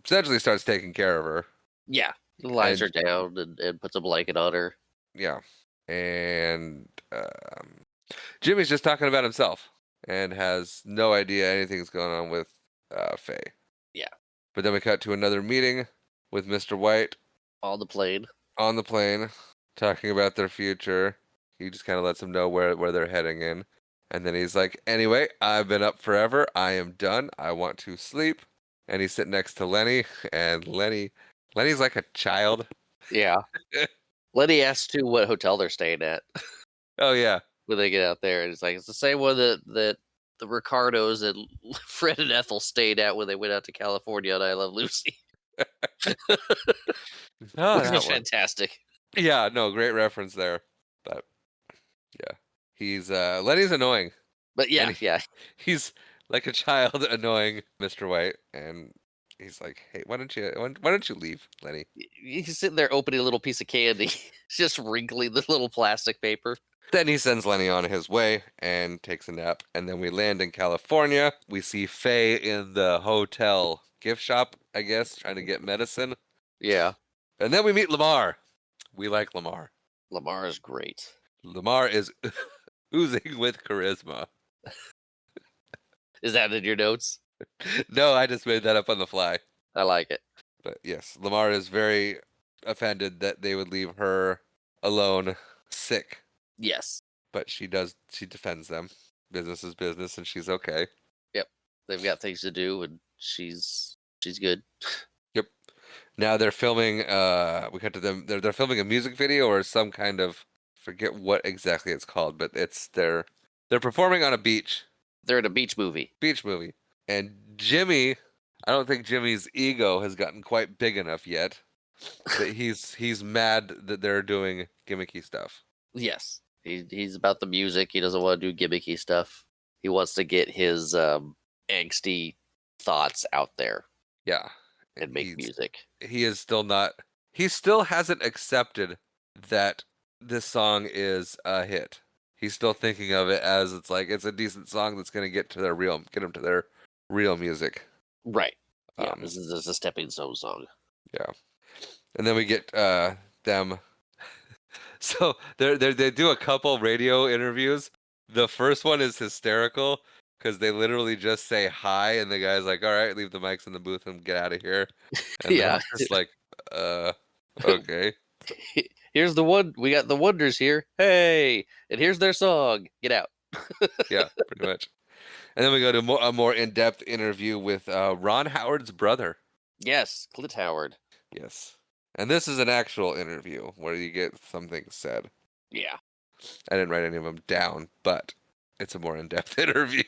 Speaker 1: essentially starts taking care of her.
Speaker 2: Yeah. He lies
Speaker 1: And
Speaker 2: her down and puts a blanket on her.
Speaker 1: yeah, and Jimmy's just talking about himself and has no idea anything's going on with Faye.
Speaker 2: Yeah.
Speaker 1: But then we cut to another meeting with Mr. White
Speaker 2: On the plane.
Speaker 1: on the plane, talking about their future. He just kind of lets them know where they're heading in. And then he's like, anyway, I've been up forever. I am done. I want to sleep. And he's sitting next to Lenny, and Lenny's like a child.
Speaker 2: Yeah. Lenny asks to what hotel they're staying at
Speaker 1: Oh yeah.
Speaker 2: when they get out there, and it's like it's the same one that the Ricardos and Fred and Ethel stayed at when they went out to California on I Love Lucy,
Speaker 1: Oh,
Speaker 2: which
Speaker 1: that
Speaker 2: was
Speaker 1: one.
Speaker 2: fantastic.
Speaker 1: Yeah, no, great reference there. But yeah. He's Lenny's annoying.
Speaker 2: But yeah,
Speaker 1: And
Speaker 2: yeah,
Speaker 1: he's like a child annoying Mr. White, and he's like, "Hey, why don't you leave, Lenny?"
Speaker 2: he's sitting there opening a little piece of candy, just wrinkling the little plastic paper.
Speaker 1: Then he sends Lenny on his way and takes a nap, and then we land in California. We see Faye in the hotel gift shop, I guess, trying to get medicine.
Speaker 2: Yeah,
Speaker 1: And then we meet Lamar. We like Lamar.
Speaker 2: Lamar is great.
Speaker 1: Lamar is oozing with charisma.
Speaker 2: Is that in your notes?
Speaker 1: No, I just made that up on the fly.
Speaker 2: I like it.
Speaker 1: But yes, Lamar is very offended that they would leave her alone, sick.
Speaker 2: Yes.
Speaker 1: But she defends them. Business is business, and she's okay.
Speaker 2: Yep. They've got things to do, and she's good.
Speaker 1: Yep. Now they're filming. We cut to them. They're filming a music video or some kind of, forget what exactly it's called, but they're performing on a beach
Speaker 2: They're in a beach movie.
Speaker 1: movie. And Jimmy, I don't think Jimmy's ego has gotten quite big enough yet. That he's mad that they're doing gimmicky stuff.
Speaker 2: Yes. He's about the music. He doesn't want to do gimmicky stuff. He wants to get his angsty thoughts out there
Speaker 1: Yeah.
Speaker 2: and make music.
Speaker 1: He is still not. He still hasn't accepted that this song is a hit. He's still thinking of it as it's a decent song that's going to get them to their real music.
Speaker 2: Right. Yeah.
Speaker 1: Um,
Speaker 2: This is a stepping stone song.
Speaker 1: Yeah. And then we get them. So they do a couple radio interviews. The first one is hysterical because they literally just say hi, and the guy's like, "All right, leave the mics in the booth and get out of here." And
Speaker 2: Yeah.
Speaker 1: they're just like, okay."
Speaker 2: Here's the one. We got the Wonders here. Hey, and here's their song. Get out.
Speaker 1: Yeah, pretty much. And then we go to a more in-depth interview with Ron Howard's brother.
Speaker 2: Yes, Clint Howard.
Speaker 1: Yes. And this is an actual interview where you get something said.
Speaker 2: Yeah.
Speaker 1: I didn't write any of them down, but it's a more in-depth interview.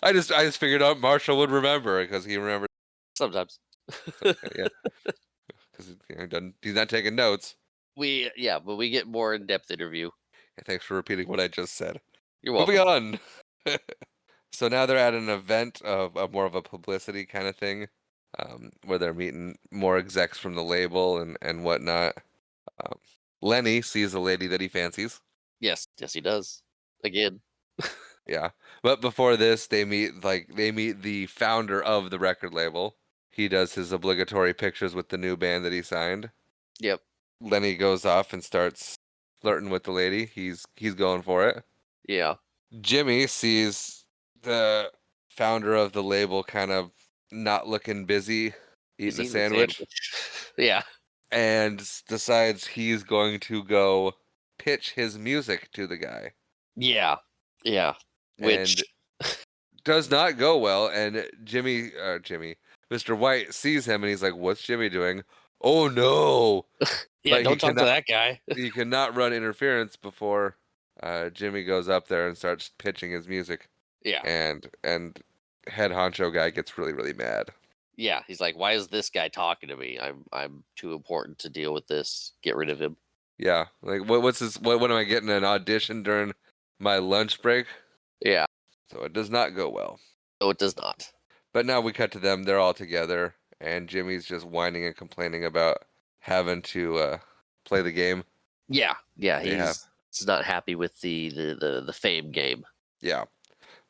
Speaker 1: I just figured out Marshall would remember because he remembered.
Speaker 2: Sometimes.
Speaker 1: Yeah, because he's not taking notes.
Speaker 2: But we get more in-depth interview.
Speaker 1: And thanks for repeating what I just said.
Speaker 2: You're welcome.
Speaker 1: Moving on. So now they're at an event of more of a publicity kind of thing. where they're meeting more execs from the label and whatnot. Um, Lenny sees a lady that he fancies.
Speaker 2: Yes, he does. Again.
Speaker 1: Yeah, but before this, they meet the founder of the record label. He does his obligatory pictures with the new band that he signed.
Speaker 2: Yep.
Speaker 1: Lenny goes off and starts flirting with the lady. He's going for it.
Speaker 2: Yeah.
Speaker 1: Jimmy sees the founder of the label kind of not looking busy,
Speaker 2: He's
Speaker 1: eating a
Speaker 2: eating the
Speaker 1: sandwich,
Speaker 2: sandwich. Yeah.
Speaker 1: and decides he's going to go pitch his music to the guy.
Speaker 2: Yeah. Yeah.
Speaker 1: And
Speaker 2: Which
Speaker 1: does not go well. And Jimmy, Mr. White sees him and he's like, "What's Jimmy doing? Oh no!"
Speaker 2: yeah,
Speaker 1: But
Speaker 2: don't talk to that guy.
Speaker 1: he cannot run interference before Jimmy goes up there and starts pitching his music.
Speaker 2: Yeah.
Speaker 1: And head honcho guy gets really really mad.
Speaker 2: Yeah. He's like, why is this guy talking to me? I'm too important to deal with this. Get rid of him.
Speaker 1: Yeah, like what's this? What am I getting an audition during my lunch break?
Speaker 2: Yeah.
Speaker 1: So it does not go well.
Speaker 2: No, it does not.
Speaker 1: But now we cut to them. They're all together, and Jimmy's just whining and complaining about having to play the game.
Speaker 2: Yeah. Yeah.
Speaker 1: They have.
Speaker 2: He's not happy with the fame game.
Speaker 1: Yeah,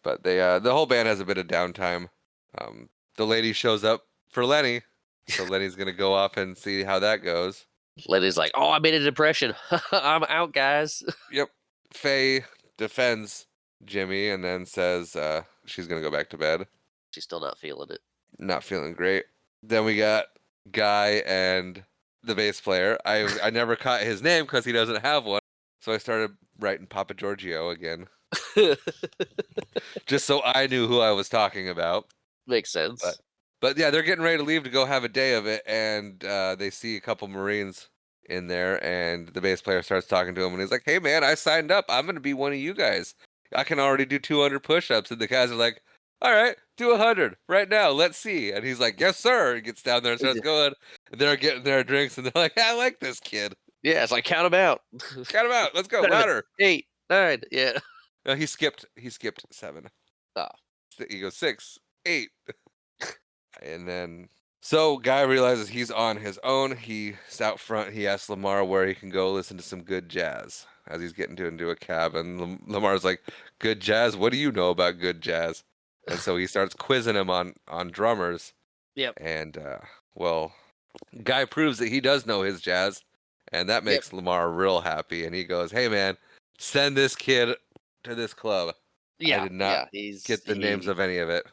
Speaker 1: but the whole band has a bit of downtime. The lady shows up for Lenny, so Lenny's gonna go off and see how that goes.
Speaker 2: Lenny's like, oh, I made a depression. I'm out, guys.
Speaker 1: Yep. Faye defends Jimmy and then says she's gonna go back to bed.
Speaker 2: She's still not feeling it.
Speaker 1: Not feeling great. Then we got Guy and the bass player. I never caught his name because he doesn't have one, so I started writing Papa Giorgio again, just so I knew who I was talking about.
Speaker 2: Makes sense.
Speaker 1: But yeah, they're getting ready to leave to go have a day of it, and they see a couple Marines in there, and the bass player starts talking to him, and he's like, "Hey man, I signed up. I'm gonna be one of you guys. I can already do 200 push-ups." And the guys are like, "All right, do 100 right now. Let's see." And he's like, "Yes, sir." He gets down there and starts going. And they're getting their drinks, and they're like, "I like this kid.
Speaker 2: Yeah, it's like count him out.
Speaker 1: Count him out. Let's go louder."
Speaker 2: 8, 9. Yeah.
Speaker 1: No, he skipped 7.
Speaker 2: Oh.
Speaker 1: He goes 6, 8. And then, so Guy realizes he's on his own. He's out front. He asks Lamar where he can go listen to some good jazz as he's getting into a cabin. Lamar's like, "Good jazz? What do you know about good jazz?" And so he starts quizzing him on drummers.
Speaker 2: Yep.
Speaker 1: And well, Guy proves that he does know his jazz, and that makes Lamar real happy. And he goes, "Hey man, send this kid to this club."
Speaker 2: Yeah.
Speaker 1: I did not get the names of any of it.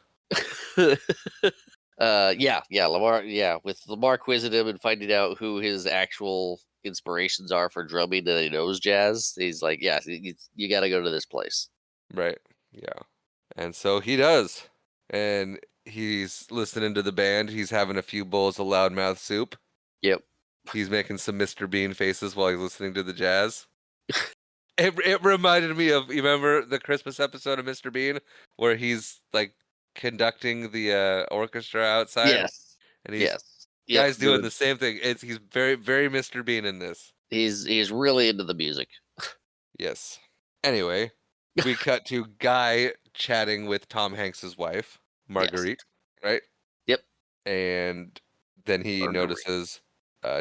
Speaker 2: Lamar, with Lamar quizzing him and finding out who his actual inspirations are for drumming that he knows jazz, he's like, yeah, you got to go to this place.
Speaker 1: Right. Yeah. And so he does. And he's listening to the band. He's having a few bowls of loudmouth soup.
Speaker 2: Yep.
Speaker 1: He's making some Mr. Bean faces while he's listening to the jazz. It reminded me of, you remember the Christmas episode of Mr. Bean where he's like conducting the orchestra outside?
Speaker 2: Yes.
Speaker 1: And he's guy's
Speaker 2: doing
Speaker 1: the same thing. He's very very Mr. Bean in this.
Speaker 2: He's really into the music.
Speaker 1: Yes. Anyway, we cut to Guy chatting with Tom Hanks's wife, Marguerite, right?
Speaker 2: Yep.
Speaker 1: And then he notices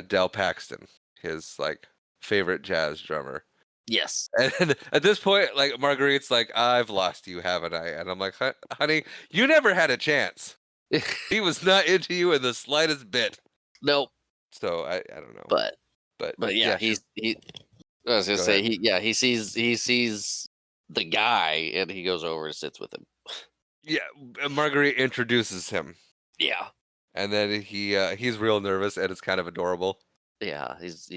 Speaker 1: Del Paxton, his like favorite jazz drummer.
Speaker 2: Yes.
Speaker 1: And at this point, like Marguerite's like, "I've lost you, haven't I?" And I'm like, "Honey, you never had a chance. He was not into you in the slightest bit."
Speaker 2: Nope.
Speaker 1: So I don't know.
Speaker 2: But yeah,
Speaker 1: sure.
Speaker 2: I was gonna
Speaker 1: Go
Speaker 2: say he sees the guy and he goes over and sits with him.
Speaker 1: Yeah, Marguerite introduces him.
Speaker 2: Yeah.
Speaker 1: And then he's real nervous and it's kind of adorable.
Speaker 2: Yeah, he's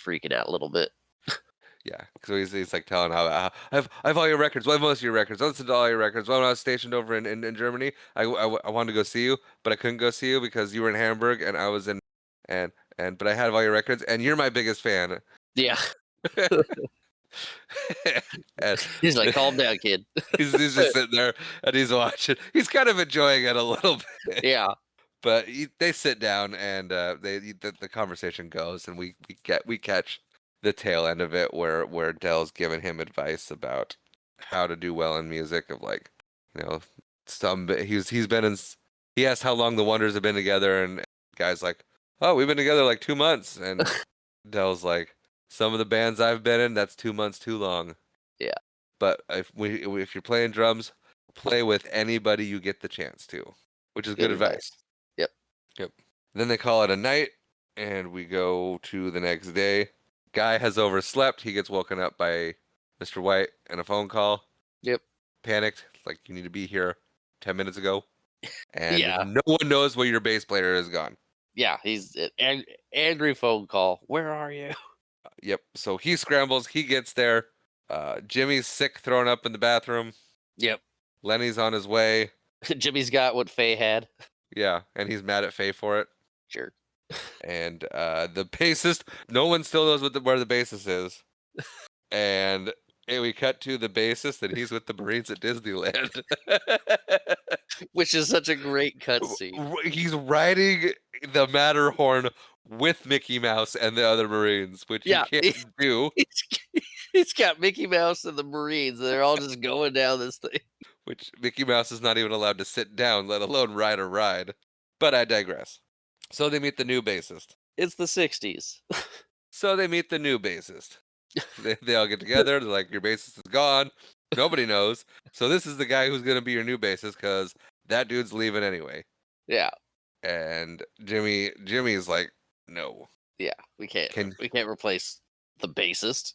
Speaker 2: freaking out a little bit.
Speaker 1: Yeah, so he's like telling how I have all your records. Well, I have most of your records. I listened to all your records. When I was stationed over in Germany, I wanted to go see you, but I couldn't go see you because you were in Hamburg and I was in and but I had all your records and you're my biggest fan.
Speaker 2: Yeah.
Speaker 1: And
Speaker 2: he's like, calm down, kid.
Speaker 1: he's just sitting there and he's watching. He's kind of enjoying it a little bit.
Speaker 2: Yeah.
Speaker 1: But they sit down and the conversation goes and we catch the tail end of it where Dell's giving him advice about how to do well in music of like, you know, he's been in he asks how long the Wonders have been together, and the guy's like, "Oh, we've been together like 2 months." And Dell's like, "Some of the bands I've been in, that's 2 months too long.
Speaker 2: Yeah.
Speaker 1: But if you're playing drums, play with anybody you get the chance to," which is good advice.
Speaker 2: Yep.
Speaker 1: Yep. Then they call it a night, and we go to the next day. Guy has overslept. He gets woken up by Mr. White and a phone call.
Speaker 2: Yep.
Speaker 1: Panicked, like, "You need to be here 10 minutes ago." And
Speaker 2: Yeah.
Speaker 1: no one knows where your bass player is gone.
Speaker 2: Yeah. He's an angry phone call. Where are you?
Speaker 1: Yep. So he scrambles. He gets there. Jimmy's sick, thrown up in the bathroom.
Speaker 2: Yep.
Speaker 1: Lenny's on his way.
Speaker 2: Jimmy's got what Faye had.
Speaker 1: Yeah, and he's mad at Faye for it.
Speaker 2: Sure.
Speaker 1: And the bassist, no one still knows where the bassist is. And we cut to the bassist, and he's with the Marines at Disneyland.
Speaker 2: Which is such a great cutscene.
Speaker 1: He's riding the Matterhorn with Mickey Mouse and the other Marines, which
Speaker 2: Yeah,
Speaker 1: you can't do.
Speaker 2: He's got Mickey Mouse and the Marines. They're all just going down this thing.
Speaker 1: Which Mickey Mouse is not even allowed to sit down, let alone ride a ride. But I digress. So they meet the new bassist.
Speaker 2: It's the 60s.
Speaker 1: So they meet the new bassist. They all get together. They're like, "Your bassist is gone. Nobody knows. So this is the guy who's going to be your new bassist because that dude's leaving anyway."
Speaker 2: Yeah.
Speaker 1: And Jimmy's like, "No."
Speaker 2: Yeah. We can't replace the bassist.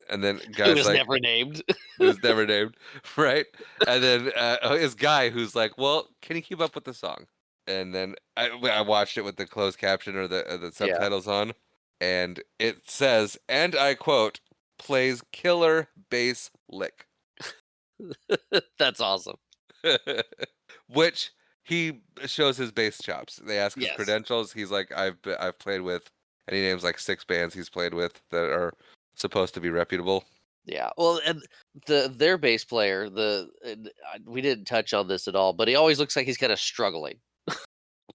Speaker 1: And then
Speaker 2: Who
Speaker 1: guy's
Speaker 2: was
Speaker 1: like,
Speaker 2: never named.
Speaker 1: who's never named, right? And then his guy who's like, "Well, can you keep up with the song?" And then I watched it with the closed caption or the
Speaker 2: Yeah.
Speaker 1: subtitles on, and it says, and I quote, "plays killer bass lick,"
Speaker 2: That's awesome.
Speaker 1: which he shows his bass chops. They ask his
Speaker 2: Yes.
Speaker 1: credentials. He's like, "I've played with," and he names like 6 bands he's played with that are supposed to be reputable.
Speaker 2: Yeah. Well, and their bass player, we didn't touch on this at all, but he always looks like he's kind of struggling.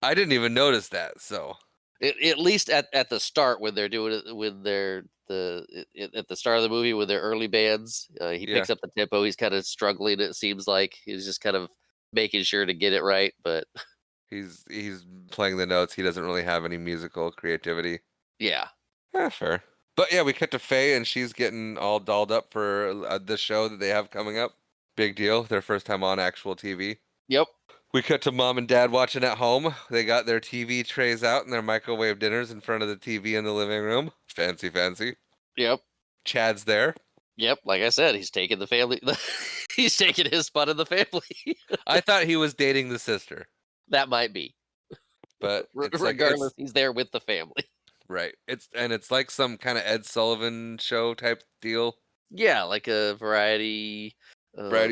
Speaker 1: I didn't even notice that. So
Speaker 2: At least at the start when they're doing it, when at the start of the movie with their early bands, he
Speaker 1: yeah.
Speaker 2: picks up the tempo. He's kind of struggling. It seems like he's just kind of making sure to get it right. But
Speaker 1: He's playing the notes. He doesn't really have any musical creativity.
Speaker 2: yeah,
Speaker 1: Fair. But yeah, we cut to Faye, and she's getting all dolled up for the show that they have coming up. Big deal. Their first time on actual TV.
Speaker 2: yep,
Speaker 1: We cut to mom and dad watching at home. They got their TV trays out and their microwave dinners in front of the TV in the living room. Fancy, fancy.
Speaker 2: yep,
Speaker 1: Chad's there.
Speaker 2: yep. Like I said, he's taking the family. He's taking his spot in the family.
Speaker 1: I thought he was dating the sister,
Speaker 2: That might be,
Speaker 1: but it's like
Speaker 2: regardless, he's there with the family.
Speaker 1: right. It's like some kind of Ed Sullivan show type deal.
Speaker 2: Yeah, like a variety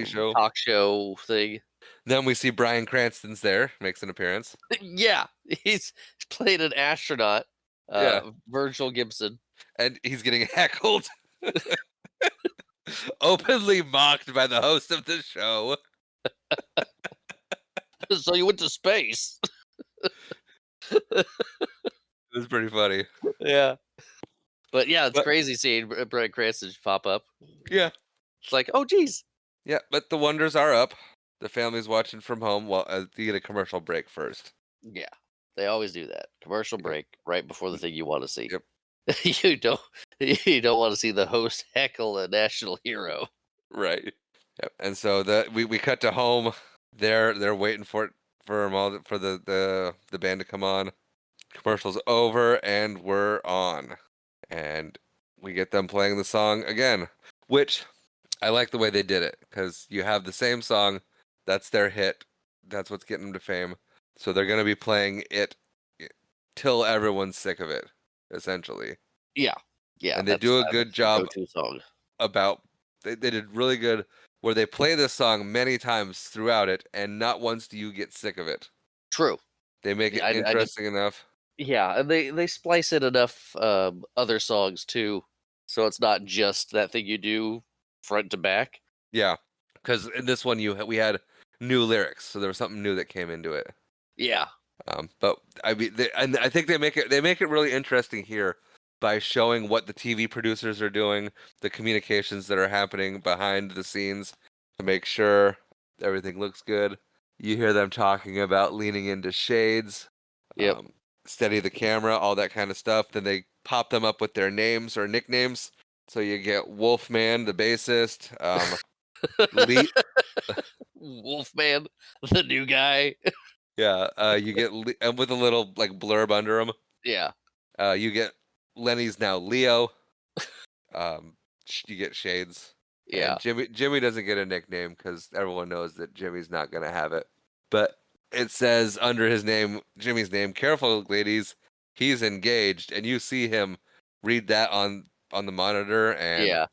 Speaker 1: show.
Speaker 2: talk show thing.
Speaker 1: Then we see Bryan Cranston's there, makes an appearance.
Speaker 2: Yeah, he's playing an astronaut,
Speaker 1: Yeah.
Speaker 2: Virgil Gibson.
Speaker 1: And he's getting heckled. Openly mocked by the host of the show.
Speaker 2: So you went to space.
Speaker 1: It was pretty funny.
Speaker 2: Yeah. But yeah, it's
Speaker 1: But-
Speaker 2: crazy seeing Bryan Cranston pop up.
Speaker 1: Yeah.
Speaker 2: It's like, oh geez.
Speaker 1: Yeah, but the Wonders are up. The family's watching from home while you get a commercial break first.
Speaker 2: Yeah. They always do that. Commercial break right before the thing you want to see.
Speaker 1: Yep.
Speaker 2: you don't want to see the host heckle a national hero.
Speaker 1: Right. Yep. And so we cut to home. They're waiting for the band to come on. Commercial's over and we're on. And we get them playing the song again, which I like the way they did it because you have the same song. That's their hit. That's what's getting them to fame. So they're going to be playing it till everyone's sick of it, essentially.
Speaker 2: Yeah. Yeah.
Speaker 1: And they do a
Speaker 2: that's
Speaker 1: good
Speaker 2: their
Speaker 1: job
Speaker 2: go-to song.
Speaker 1: about, they did really good where they play this song many times throughout it, and not once do you get sick of it.
Speaker 2: True.
Speaker 1: They make it
Speaker 2: Yeah, I just-
Speaker 1: interesting enough.
Speaker 2: Yeah, and they splice in enough other songs too, so it's not just that thing you do front to back.
Speaker 1: Yeah, because in this one we had new lyrics, so there was something new that came into it.
Speaker 2: Yeah,
Speaker 1: But I mean, I think they make it really interesting here by showing what the TV producers are doing, the communications that are happening behind the scenes to make sure everything looks good. You hear them talking about leaning into shades,
Speaker 2: Yep.
Speaker 1: steady the camera, all that kind of stuff. Then they pop them up with their names or nicknames. So you get Wolfman, the bassist, Lee.
Speaker 2: Wolfman, the new guy.
Speaker 1: Yeah, you get and with a little like blurb under him.
Speaker 2: Yeah.
Speaker 1: You get Lenny's now Leo. You get Shades, and
Speaker 2: Yeah.
Speaker 1: Jimmy doesn't get a nickname because everyone knows that Jimmy's not gonna have it. But it says under his name, Jimmy's name, "Careful, ladies, he's engaged," and you see him read that on the monitor, and
Speaker 2: Yeah.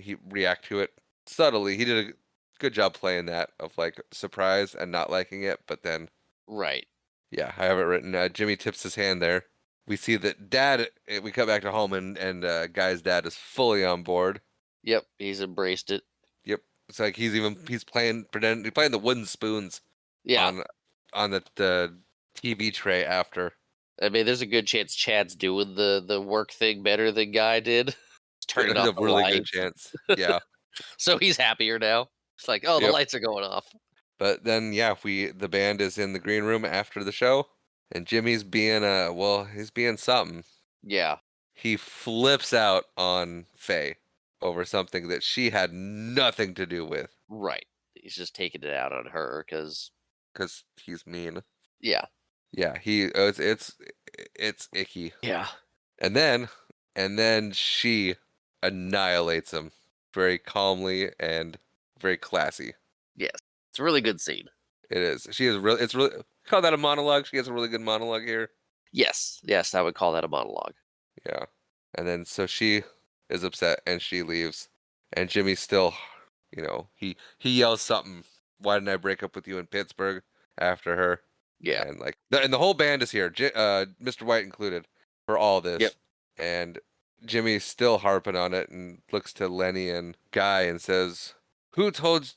Speaker 1: he react to it subtly. He did a good job playing that of like surprise and not liking it, but then
Speaker 2: Right.
Speaker 1: yeah, I have it written. Jimmy tips his hand there. We see that Dad. We cut back to home, and Guy's dad is fully on board.
Speaker 2: Yep. He's embraced it.
Speaker 1: Yep, it's like he's playing pretend. He's playing the wooden spoons
Speaker 2: Yeah.
Speaker 1: on the TV tray after.
Speaker 2: I mean, there's a good chance Chad's doing the work thing better than Guy did. He's turning
Speaker 1: There's
Speaker 2: off
Speaker 1: a
Speaker 2: the
Speaker 1: really good
Speaker 2: lights,
Speaker 1: chance. Yeah.
Speaker 2: so he's happier now. It's like, oh, the
Speaker 1: Yep.
Speaker 2: lights are going off.
Speaker 1: But then yeah, the band is in the green room after the show, and Jimmy's being he's being something.
Speaker 2: Yeah.
Speaker 1: He flips out on Faye over something that she had nothing to do with
Speaker 2: Right. He's just taking it out on her because,
Speaker 1: because he's mean.
Speaker 2: yeah.
Speaker 1: Yeah, it's icky.
Speaker 2: Yeah.
Speaker 1: And then she annihilates him very calmly and very classy.
Speaker 2: Yes. It's a really good scene.
Speaker 1: It is. She is really. It's really call that a monologue. She has a really good monologue here.
Speaker 2: Yes. Yes. I would call that a monologue.
Speaker 1: Yeah. And then so she is upset and she leaves, and Jimmy still, he yells something. Why didn't I break up with you in Pittsburgh after her?
Speaker 2: Yeah.
Speaker 1: And like and the whole band is here, Mr. White included, for all
Speaker 2: Yep.
Speaker 1: this. And Jimmy's still harping on it and looks to Lenny and Guy and says, who told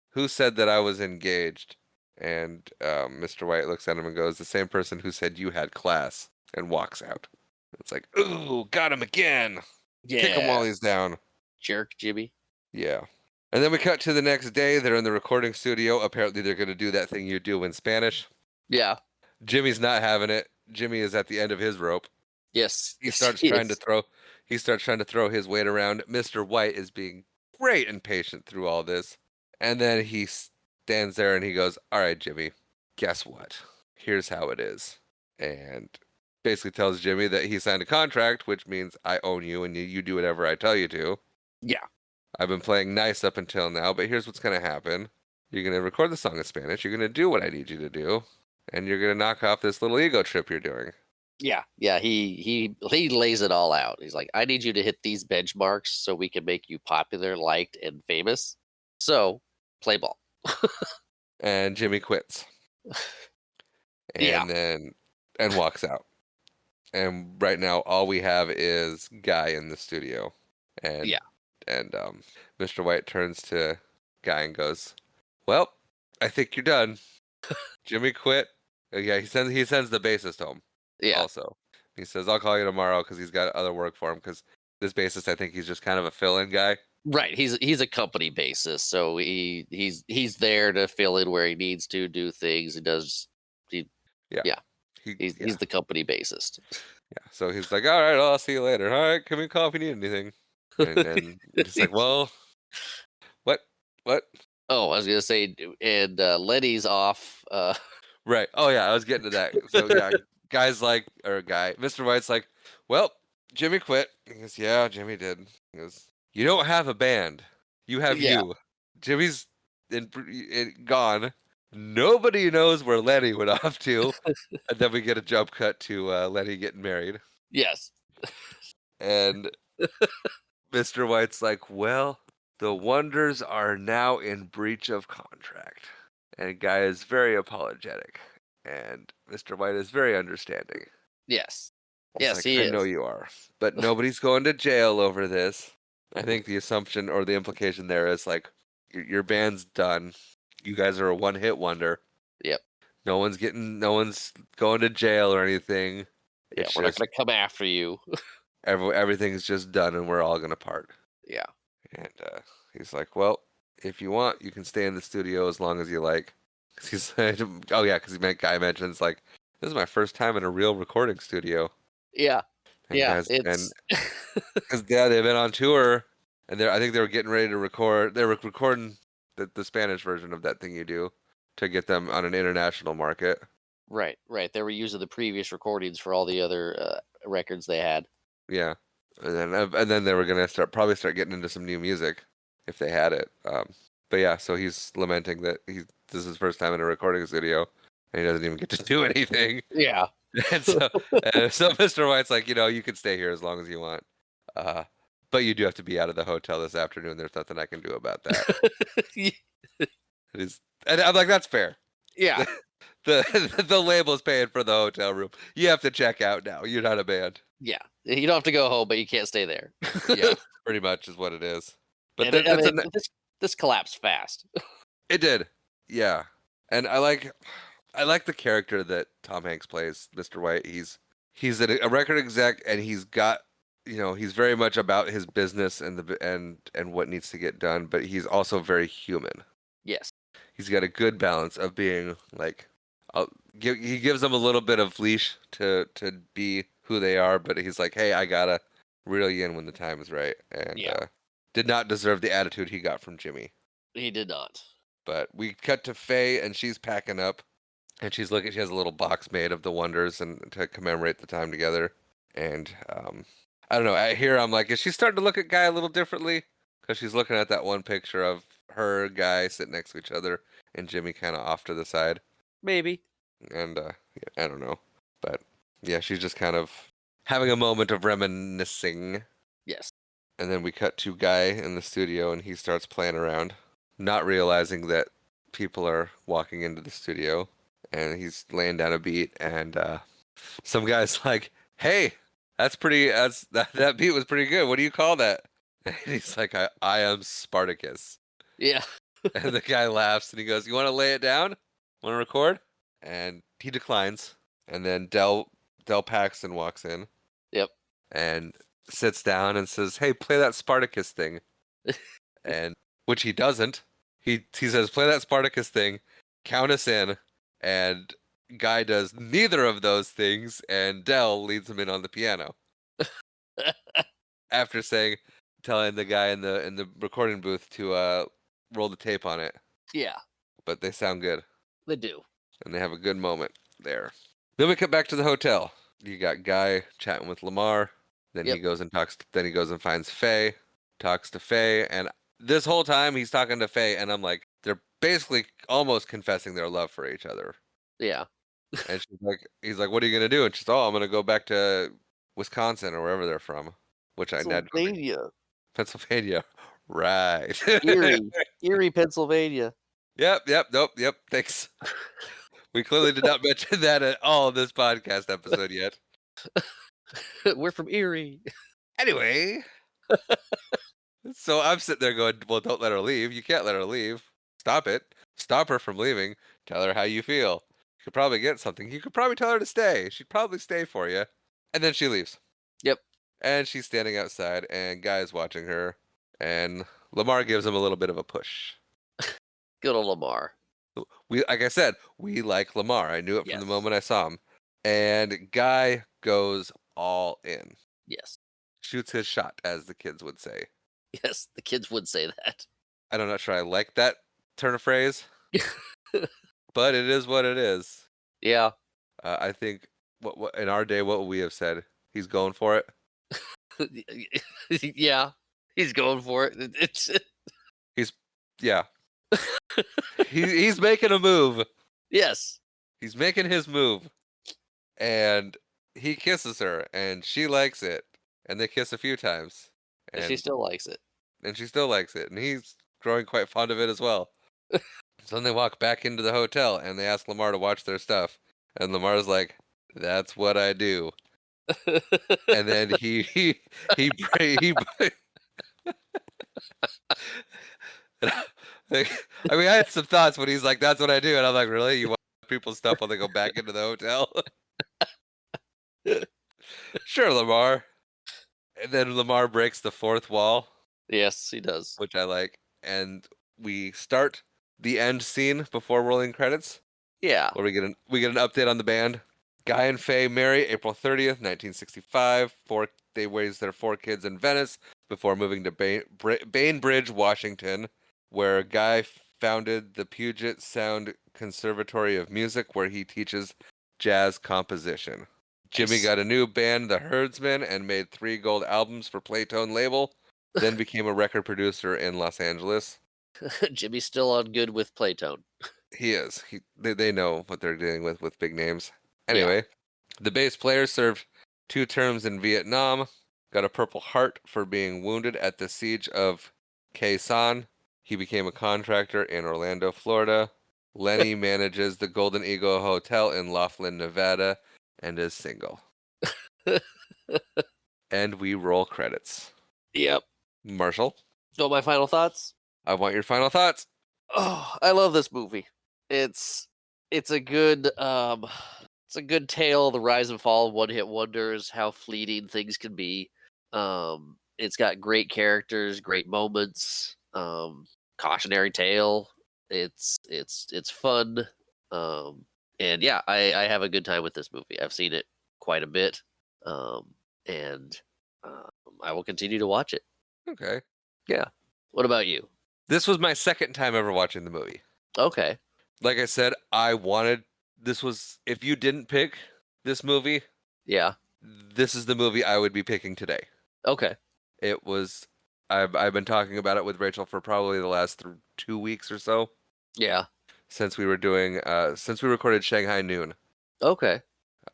Speaker 1: who said that I was engaged?" And Mr. White looks at him and goes, "The same person who said you had class," and walks out. It's like, ooh, got him again. Kick him while
Speaker 2: Yeah.
Speaker 1: he's down.
Speaker 2: Jerk, Jimmy.
Speaker 1: Yeah. And then we cut to the next day. They're in the recording studio. Apparently, they're going to do that thing you do in Spanish.
Speaker 2: Yeah.
Speaker 1: Jimmy's not having it. Jimmy is at the end of his rope.
Speaker 2: Yes.
Speaker 1: He starts trying to throw. He starts trying to throw his weight around. Mr. White is being great and patient through all this, and then he stands there and he goes, "All right, Jimmy, guess what? Here's how it is," and basically tells Jimmy that he signed a contract, which means I own you and you do whatever I tell you to.
Speaker 2: Yeah.
Speaker 1: I've been playing nice up until now, but here's what's going to happen. You're going to record the song in Spanish. You're going to do what I need you to do. And you're going to knock off this little ego trip you're doing.
Speaker 2: Yeah. Yeah. He lays it all out. He's like, I need you to hit these benchmarks so we can make you popular, liked, and famous. So play ball.
Speaker 1: And Jimmy quits.
Speaker 2: Yeah.
Speaker 1: And walks out. And right now, all we have is Guy in the studio. And
Speaker 2: Yeah.
Speaker 1: And Mr. White turns to Guy and goes, "Well, I think you're done." Jimmy quit. Yeah, he sends the bassist home.
Speaker 2: Yeah.
Speaker 1: Also, he says, "I'll call you tomorrow," because he's got other work for him. Because this bassist, I think he's just kind of a fill-in guy.
Speaker 2: Right. He's a company basis, so he's there to fill in where he needs to do things. He does.
Speaker 1: Yeah.
Speaker 2: Yeah.
Speaker 1: Yeah.
Speaker 2: He's the company bassist.
Speaker 1: Yeah. So he's like, "All right, I'll see you later. All right, give me a call if you need anything." And he's like, "Well, what?
Speaker 2: Oh, I was gonna say, and Lenny's off.
Speaker 1: Right. Oh yeah, I was getting to that. So yeah, Mr. White's like, "Well, Jimmy quit." He goes, "Yeah, Jimmy did." He goes, "You don't have a band. You have
Speaker 2: Yeah.
Speaker 1: you. Jimmy's gone. Nobody knows where Lenny went off to." And then we get a jump cut to Lenny getting married.
Speaker 2: Yes.
Speaker 1: And Mr. White's like, "Well, the Wonders are now in breach of contract." And Guy is very apologetic. And Mr. White is very understanding.
Speaker 2: Yes.
Speaker 1: He's
Speaker 2: Yes,
Speaker 1: like,
Speaker 2: he
Speaker 1: "I
Speaker 2: is.
Speaker 1: know you are. But nobody's going to jail over this." I think the assumption or the implication there is like, your band's done. You guys are a one-hit wonder.
Speaker 2: Yep.
Speaker 1: No one's going to jail or anything.
Speaker 2: Yeah,
Speaker 1: It's
Speaker 2: we're not
Speaker 1: just
Speaker 2: gonna come after you.
Speaker 1: everything's just done and we're all going to part.
Speaker 2: Yeah.
Speaker 1: And he's like, "Well, if you want, you can stay in the studio as long as you like. 'Cause he's oh yeah, because guy mentions like this is my first time in a real recording studio,
Speaker 2: Yeah,
Speaker 1: and
Speaker 2: yeah.
Speaker 1: guys and
Speaker 2: It's
Speaker 1: because yeah, they've been on tour, and I think they were getting ready to record. They were recording the Spanish version of that thing you do to get them on an international market.
Speaker 2: right, right. They were using the previous recordings for all the other records they had.
Speaker 1: Yeah, and then they were gonna probably start getting into some new music if they had it. But yeah, so he's lamenting that this is his first time in a recording studio, and he doesn't even get to do anything.
Speaker 2: Yeah.
Speaker 1: And so Mr. White's like, you can stay here as long as you want, uh, but you do have to be out of the hotel this afternoon. There's nothing I can do about that. And I'm like, that's fair.
Speaker 2: Yeah.
Speaker 1: The label is paying for the hotel room. You have to check out now. You're not a band.
Speaker 2: Yeah. You don't have to go home, but you can't stay there.
Speaker 1: Yeah, pretty much is what it is. But
Speaker 2: And I
Speaker 1: that's
Speaker 2: mean, this collapsed fast.
Speaker 1: it did. Yeah. And I like the character that Tom Hanks plays, Mr. White. He's a record exec, and he's got he's very much about his business and and what needs to get done, but he's also very human.
Speaker 2: Yes.
Speaker 1: He's got a good balance of being like he gives them a little bit of leash to be who they are, but he's like, hey, I gotta reel you in when the time is right, and
Speaker 2: Yeah.
Speaker 1: did not deserve the attitude he got from Jimmy.
Speaker 2: He did not.
Speaker 1: But we cut to Faye, and she's packing up, and she's looking. She has a little box made of the wonders and to commemorate the time together. And I don't know. I'm like, is she starting to look at Guy a little differently? Because she's looking at that one picture of her, Guy sitting next to each other, and Jimmy kind of off to the side.
Speaker 2: Maybe.
Speaker 1: And yeah, I don't know, but yeah, she's just kind of having a moment of reminiscing.
Speaker 2: Yes.
Speaker 1: And then we cut to Guy in the studio, and he starts playing around, not realizing that people are walking into the studio, and he's laying down a beat, and some guy's like, "Hey, that beat was pretty good. What do you call that?" And he's like, "I am Spartacus."
Speaker 2: Yeah.
Speaker 1: And the guy laughs, and he goes, "You want to lay it down? Want to record?" And he declines. And then Del Paxton walks in.
Speaker 2: Yep.
Speaker 1: And sits down and says, "Hey, play that Spartacus thing." And which he doesn't. He says, "Play that Spartacus thing, count us in." And Guy does neither of those things, and Del leads him in on the piano. After telling the guy in the recording booth to roll the tape on it.
Speaker 2: Yeah.
Speaker 1: But they sound good,
Speaker 2: They do.
Speaker 1: and they have a good moment there. Then we cut back to the hotel. You got Guy chatting with Lamar. Then
Speaker 2: Yep.
Speaker 1: he goes and talks. Then he goes and finds Faye, talks to Faye, and this whole time he's talking to Faye, and I'm like, they're basically almost confessing their love for each other.
Speaker 2: Yeah.
Speaker 1: And he's like, "What are you gonna do?" And she's, "Oh, I'm gonna go back to Wisconsin or wherever they're from," which I had Pennsylvania, right?
Speaker 2: Erie, Pennsylvania.
Speaker 1: Yep. Nope. Thanks. We clearly did not mention that at all in this podcast episode yet.
Speaker 2: We're from Erie.
Speaker 1: Anyway, so I'm sitting there going, "Well, don't let her leave. You can't let her leave. Stop it. Stop her from leaving. Tell her how you feel. You could probably get something. You could probably tell her to stay. She'd probably stay for you." And then she leaves.
Speaker 2: Yep.
Speaker 1: And she's standing outside, and Guy's watching her, and Lamar gives him a little bit of a push.
Speaker 2: Good old Lamar.
Speaker 1: Like I said, we like Lamar. I knew it from the
Speaker 2: Yes.
Speaker 1: moment I saw him. And Guy goes all in.
Speaker 2: Yes.
Speaker 1: Shoots his shot, as the kids would say.
Speaker 2: Yes, the kids would say that.
Speaker 1: I'm not sure I like that turn of phrase, but it is what it is.
Speaker 2: Yeah.
Speaker 1: I think what in our day, what would we have said? He's going for it.
Speaker 2: Yeah. He's going for it. It's
Speaker 1: Yeah. He's making a move.
Speaker 2: yes.
Speaker 1: He's making his move, and he kisses her, and she likes it, and they kiss a few times,
Speaker 2: And she still likes it.
Speaker 1: and she still likes it, and he's growing quite fond of it as well. So then they walk back into the hotel, and they ask Lamar to watch their stuff, and Lamar's like, "That's what I do." And then he like, I mean, I had some thoughts when he's like, "That's what I do," and I'm like, "Really? You watch people's stuff when they go back into the hotel?" Sure, Lamar. And then Lamar breaks the fourth wall,
Speaker 2: Yes, he does.
Speaker 1: which I like. And we start the end scene before rolling credits,
Speaker 2: Yeah.
Speaker 1: where we get an update on the band. Guy and Faye marry April 30th, 1965. They raise their 4 kids in Venice before moving to Bainbridge, Washington, where Guy founded the Puget Sound Conservatory of Music, where he teaches jazz composition. Jimmy
Speaker 2: Nice.
Speaker 1: got a new band, the Herdsmen, and made 3 gold albums for Playtone label. Then became a record producer in Los Angeles.
Speaker 2: Jimmy's still on good with Playtone.
Speaker 1: He is. They know what they're dealing with big names.
Speaker 2: Yeah.
Speaker 1: Anyway, the bass player served 2 terms in Vietnam, got a Purple Heart for being wounded at the siege of Khe Sanh. He became a contractor in Orlando, Florida. Lenny manages the Golden Eagle Hotel in Laughlin, Nevada, and is single. And we roll credits.
Speaker 2: Yep.
Speaker 1: Marshall,
Speaker 2: So my final thoughts?
Speaker 1: I want your final thoughts.
Speaker 2: Oh, I love this movie. It's a good it's a good tale of the rise and fall of one-hit wonders, how fleeting things can be. It's got great characters, great moments, cautionary tale. It's fun. And yeah, I have a good time with this movie. I've seen it quite a bit. And I will continue to watch it.
Speaker 1: Okay.
Speaker 2: Yeah. What about you?
Speaker 1: This was my second time ever watching the movie.
Speaker 2: Okay.
Speaker 1: Like I said, if you didn't pick this movie,
Speaker 2: Yeah.
Speaker 1: this is the movie I would be picking today.
Speaker 2: Okay.
Speaker 1: It was I've been talking about it with Rachel for probably the last 2 weeks or so
Speaker 2: Yeah.
Speaker 1: since we recorded Shanghai Noon.
Speaker 2: Okay.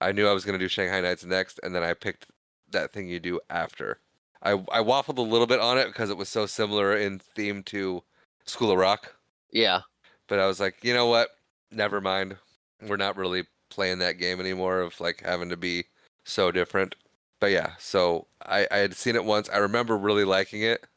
Speaker 1: I knew I was going to do Shanghai Nights next, and then I picked That Thing You Do after. I waffled a little bit on it because it was so similar in theme to School of Rock.
Speaker 2: Yeah.
Speaker 1: But I was like, you know what? Never mind. We're not really playing that game anymore of like having to be so different. But yeah, so I had seen it once. I remember really liking it.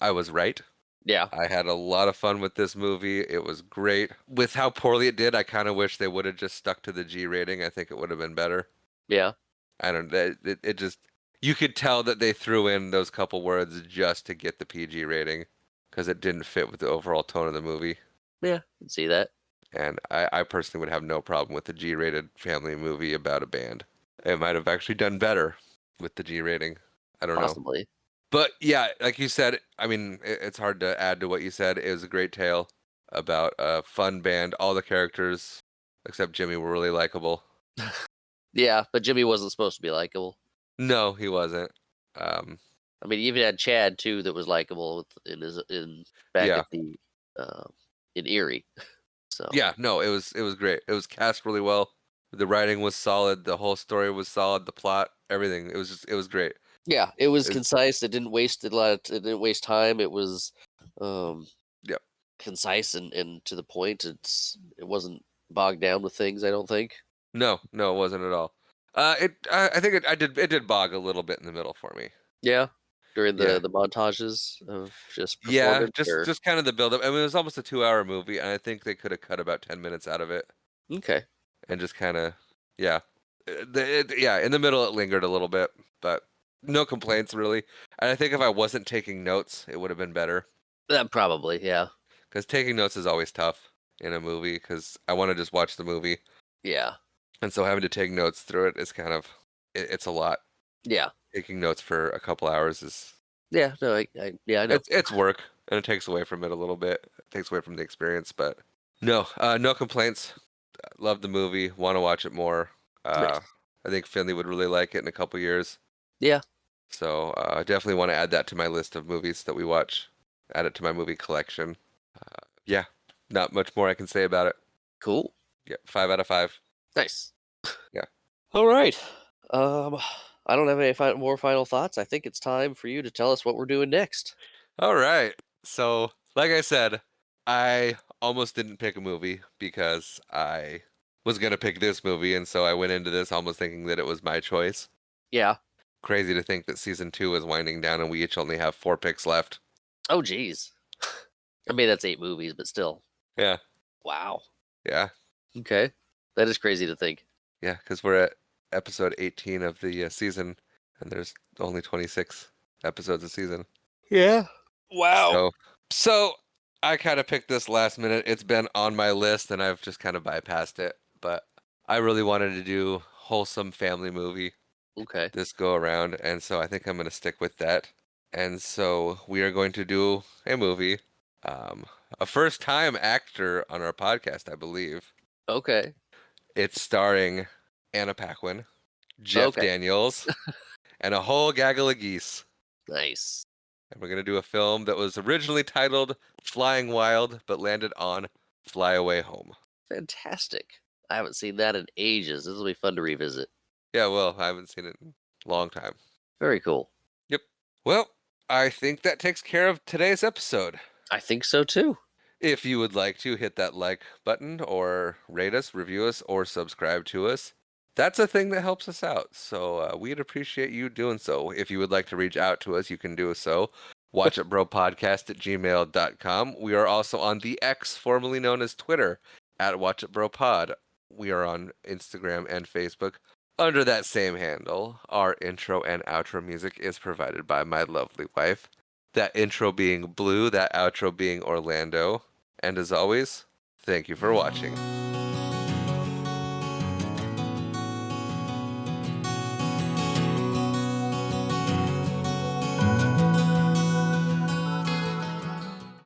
Speaker 1: I was right.
Speaker 2: Yeah.
Speaker 1: I had a lot of fun with this movie. It was great. With how poorly it did, I kind of wish they would have just stuck to the G rating. I think it would have been better.
Speaker 2: Yeah.
Speaker 1: I don't know. It just, you could tell that they threw in those couple words just to get the PG rating because it didn't fit with the overall tone of the movie.
Speaker 2: Yeah. I can see that.
Speaker 1: And I personally would have no problem with a G-rated family movie about a band. It might have actually done better with the G rating. I don't know.
Speaker 2: Possibly.
Speaker 1: But yeah, like you said, I mean, it's hard to add to what you said. It was a great tale about a fun band. All the characters, except Jimmy, were really likable.
Speaker 2: Yeah, but Jimmy wasn't supposed to be likable.
Speaker 1: No, he wasn't.
Speaker 2: I mean, you even had Chad too that was likable back
Speaker 1: Yeah.
Speaker 2: at the in Erie. So
Speaker 1: Yeah, no, it was great. It was cast really well. The writing was solid. The whole story was solid. The plot, everything. It was great.
Speaker 2: yeah, it was
Speaker 1: It-
Speaker 2: concise. It didn't waste a lot. It didn't waste time. It was
Speaker 1: Yep.
Speaker 2: concise and to the point. It wasn't bogged down with things. I don't think.
Speaker 1: No, it wasn't at all. I think it did bog a little bit in the middle for me.
Speaker 2: Yeah, during
Speaker 1: Yeah.
Speaker 2: the montages of just
Speaker 1: Yeah,
Speaker 2: performance. or-
Speaker 1: just kind of the build up. I mean, it was almost a 2-hour movie, and I think they could have cut about 10 minutes out of it
Speaker 2: okay.
Speaker 1: and just kind of, yeah, yeah. In the middle, it lingered a little bit, but no complaints really. And I think if I wasn't taking notes, it would have been better.
Speaker 2: That probably, yeah.
Speaker 1: Because taking notes is always tough in a movie. Because I want to just watch the movie,
Speaker 2: Yeah.
Speaker 1: and so having to take notes through it is kind of, it's a lot.
Speaker 2: Yeah.
Speaker 1: Taking notes for a couple hours is
Speaker 2: Yeah. No, I know.
Speaker 1: it's work, and it takes away from it a little bit. It takes away from the experience, but no, no complaints. Love the movie. Want to watch it more.
Speaker 2: Nice.
Speaker 1: I think Finley would really like it in a couple years.
Speaker 2: Yeah.
Speaker 1: So I definitely want to add that to my list of movies that we watch. Add it to my movie collection. Yeah, not much more I can say about it.
Speaker 2: Cool.
Speaker 1: Yeah, 5 out of 5.
Speaker 2: Nice.
Speaker 1: Yeah.
Speaker 2: All right. I don't have any more final thoughts. I think it's time for you to tell us what we're doing next.
Speaker 1: All right. So, like I said, I almost didn't pick a movie because I was going to pick this movie. And so I went into this almost thinking that it was my choice.
Speaker 2: Yeah.
Speaker 1: Crazy to think that season 2 is winding down and we each only have 4 picks left.
Speaker 2: Oh, geez. I mean, that's 8 movies, but still.
Speaker 1: Yeah.
Speaker 2: Wow.
Speaker 1: Yeah.
Speaker 2: Okay. That is crazy to think.
Speaker 1: Yeah. Because we're at episode 18 of the season and there's only 26 episodes a season.
Speaker 2: Yeah. Wow.
Speaker 1: So I kind of picked this last minute. It's been on my list and I've just kind of bypassed it. But I really wanted to do wholesome family movie
Speaker 2: Okay.
Speaker 1: this go around, and so I think I'm going to stick with that. And so we are going to do a movie, um, a first time actor on our podcast, I believe.
Speaker 2: Okay.
Speaker 1: It's starring Anna Paquin, Jeff
Speaker 2: Okay.
Speaker 1: Daniels, and a whole gaggle of geese.
Speaker 2: Nice.
Speaker 1: And we're going to do a film that was originally titled Flying Wild, but landed on Fly Away Home.
Speaker 2: Fantastic. I haven't seen that in ages. This will be fun to revisit.
Speaker 1: Yeah, well, I haven't seen it in a long time.
Speaker 2: Very cool.
Speaker 1: Yep. Well, I think that takes care of today's episode.
Speaker 2: I think so too.
Speaker 1: If you would like to hit that like button or rate us, review us, or subscribe to us, that's a thing that helps us out. So we'd appreciate you doing so. If you would like to reach out to us, you can do so. WatchItBroPodcast@gmail.com. We are also on the X, formerly known as Twitter, @WatchItBroPod. We are on Instagram and Facebook under that same handle. Our intro and outro music is provided by my lovely wife. That intro being Blue, that outro being Orlando. And as always, thank you for watching.